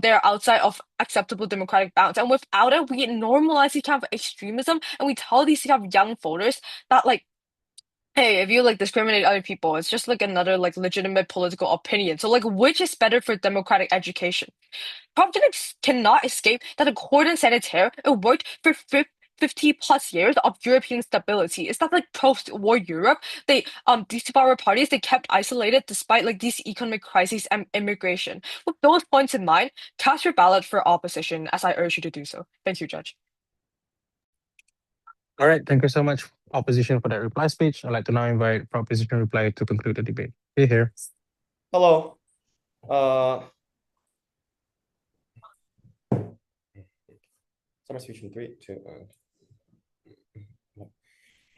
they're outside of acceptable democratic bounds. And without it, we normalize these kind of extremism, and we tell these kind of young voters that like, hey, if you like discriminate other people, it's just like another like legitimate political opinion. So like, which is better for democratic education? Providence cannot escape that the cordon sanitaire it worked for 50 plus years of European stability. It's not like post-war Europe. These two power parties they kept isolated despite like these economic crises and immigration. With those points in mind, cast your ballot for opposition, as I urge you to do so. Thank you, Judge. All right, thank you so much, opposition, for that reply speech. I'd like to now invite proposition reply to conclude the debate. Here. Hello. Summer speech from 3, 2, 1.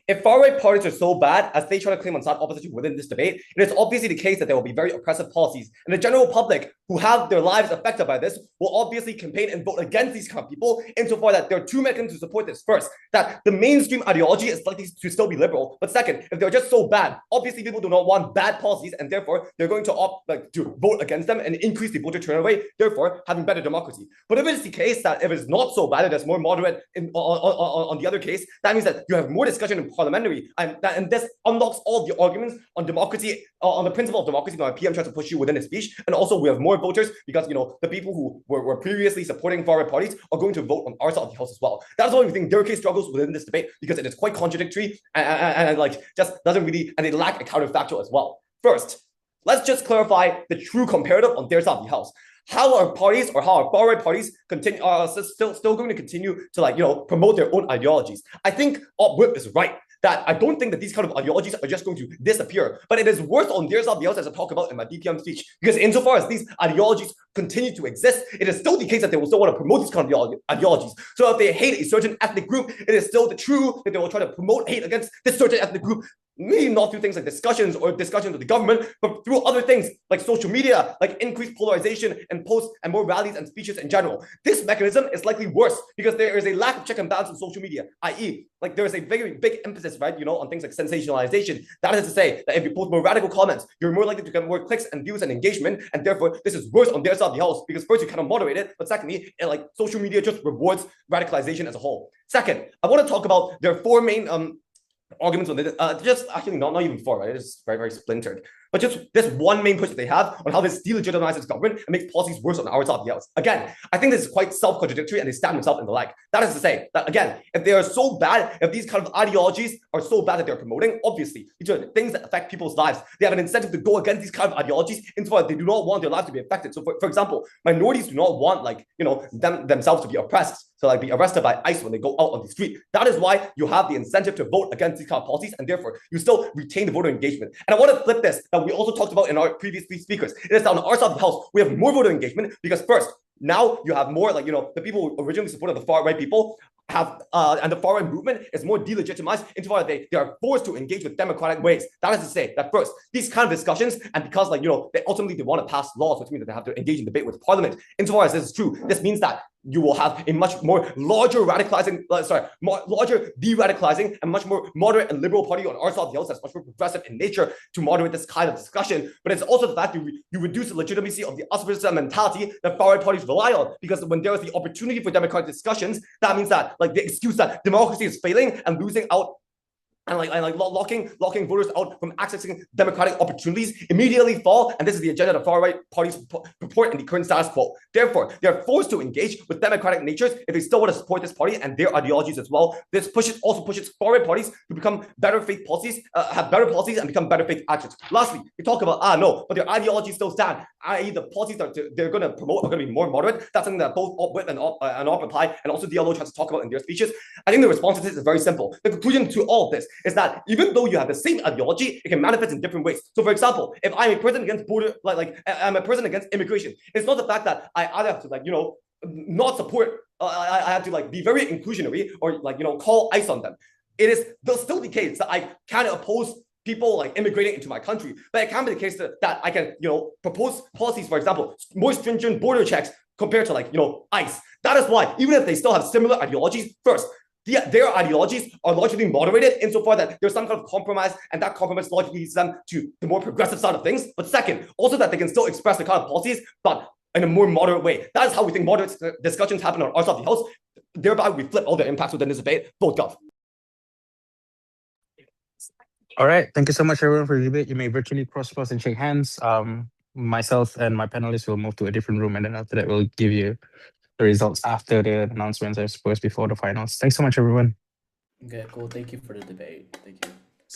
If far-right parties are so bad as they try to claim on side opposition within this debate, it is obviously the case that there will be very oppressive policies, and the general public who have their lives affected by this will obviously campaign and vote against these kind of people, insofar that there are two mechanisms to support this. First, that the mainstream ideology is likely to still be liberal, but second, if they're just so bad, obviously people do not want bad policies, and therefore they're going to opt to vote against them and increase the voter turnout, therefore having better democracy. But if it is the case that if it's not so bad, it is more moderate on the other case, that means that you have more discussion in parliamentary, and this unlocks all the arguments on democracy, on the principle of democracy that my PM tries to push you within his speech. And also we have more voters because the people who were previously supporting far-right parties are going to vote on our side of the house as well. That's why we think their case struggles within this debate, because it is quite contradictory and like just doesn't really, and they lack a counterfactual as well. First, let's just clarify the true comparative on their side of the house. How are parties or how are far-right parties still going to continue to promote their own ideologies? I think Whip is right that I don't think that these kind of ideologies are just going to disappear, but it is worse on their side of the house, as I talk about in my DPM speech, because insofar as these ideologies continue to exist, it is still the case that they will still want to promote these kind of ideologies. So if they hate a certain ethnic group, it is still true that they will try to promote hate against this certain ethnic group, maybe not through things like discussions with the government, but through other things like social media, like increased polarization and posts and more rallies and speeches in general. This mechanism is likely worse because there is a lack of check and balance in social media, i.e., like there is a very big emphasis, right, on things like sensationalization. That is to say that if you post more radical comments, you're more likely to get more clicks and views and engagement, and therefore this is worse on their side of the house because first you kind of moderate it, but secondly, social media just rewards radicalization as a whole. Second, I want to talk about their four main arguments on this, just actually not even four, right? It's very, very splintered. But just this one main push that they have on how this delegitimizes government and makes policies worse on our side of the house. Again, I think this is quite self-contradictory and they stab themselves in the leg. That is to say that, again, if they are so bad, if these kind of ideologies are so bad that they're promoting, obviously, these are things that affect people's lives. They have an incentive to go against these kind of ideologies insofar they do not want their lives to be affected. So, for example, minorities do not want, themselves to be oppressed. So, be arrested by ICE when they go out on the street. That is why you have the incentive to vote against these kind of policies, and therefore, you still retain the voter engagement. And I want to flip this, that we also talked about in our previous speakers. It is that on our side of the house, we have more voter engagement because first, now you have more like, the people who originally supported the far right people have and the far right movement is more delegitimized into what they are forced to engage with democratic ways. That is to say that first, these kind of discussions, and because like they ultimately they want to pass laws, which means that they have to engage in debate with parliament. Insofar as this is true, this means that you will have a much more larger radicalizing, larger de-radicalizing and much more moderate and liberal party on our side of the house that's much more progressive in nature to moderate this kind of discussion. But it's also the fact that you reduce the legitimacy of the us versus them mentality that far right parties rely on, because when there is the opportunity for democratic discussions, that means that like the excuse that democracy is failing and losing out and locking voters out from accessing democratic opportunities immediately fall. And this is the agenda the far right parties purport in the current status quo. Therefore, they are forced to engage with democratic natures if they still want to support this party and their ideologies as well. This also pushes far right parties to become better faith policies, have better policies, and become better faith actors. Lastly, we talk about no, but their ideologies still stand. I.e., the policies that they're going to promote are going to be more moderate. That's something that both Op and Op reply and also DLO tries to talk about in their speeches. I think the response to this is very simple. The conclusion to all of this is that even though you have the same ideology, it can manifest in different ways. So, for example, if I'm a person against I'm a person against immigration, it's not the fact that I either have to not support. I have to be very inclusionary or call ICE on them. It is still the case that I kind of oppose people immigrating into my country, but it can be the case that I can propose policies, for example, more stringent border checks compared to ICE. That is why even if they still have similar ideologies, first, their ideologies are largely moderated insofar that there's some kind of compromise, and that compromise largely leads them to the more progressive side of things. But second, also that they can still express the kind of policies, but in a more moderate way. That is how we think moderate discussions happen on our side of the house. Thereby, we flip all the impacts within this debate. Vote Gov. All right. Thank you so much, everyone, for the debate. You may virtually cross and shake hands. Myself and my panelists will move to a different room, and then after that, we'll give you the results after the announcements, I suppose, before the finals. Thanks so much, everyone. Okay, cool. Thank you for the debate. Thank you.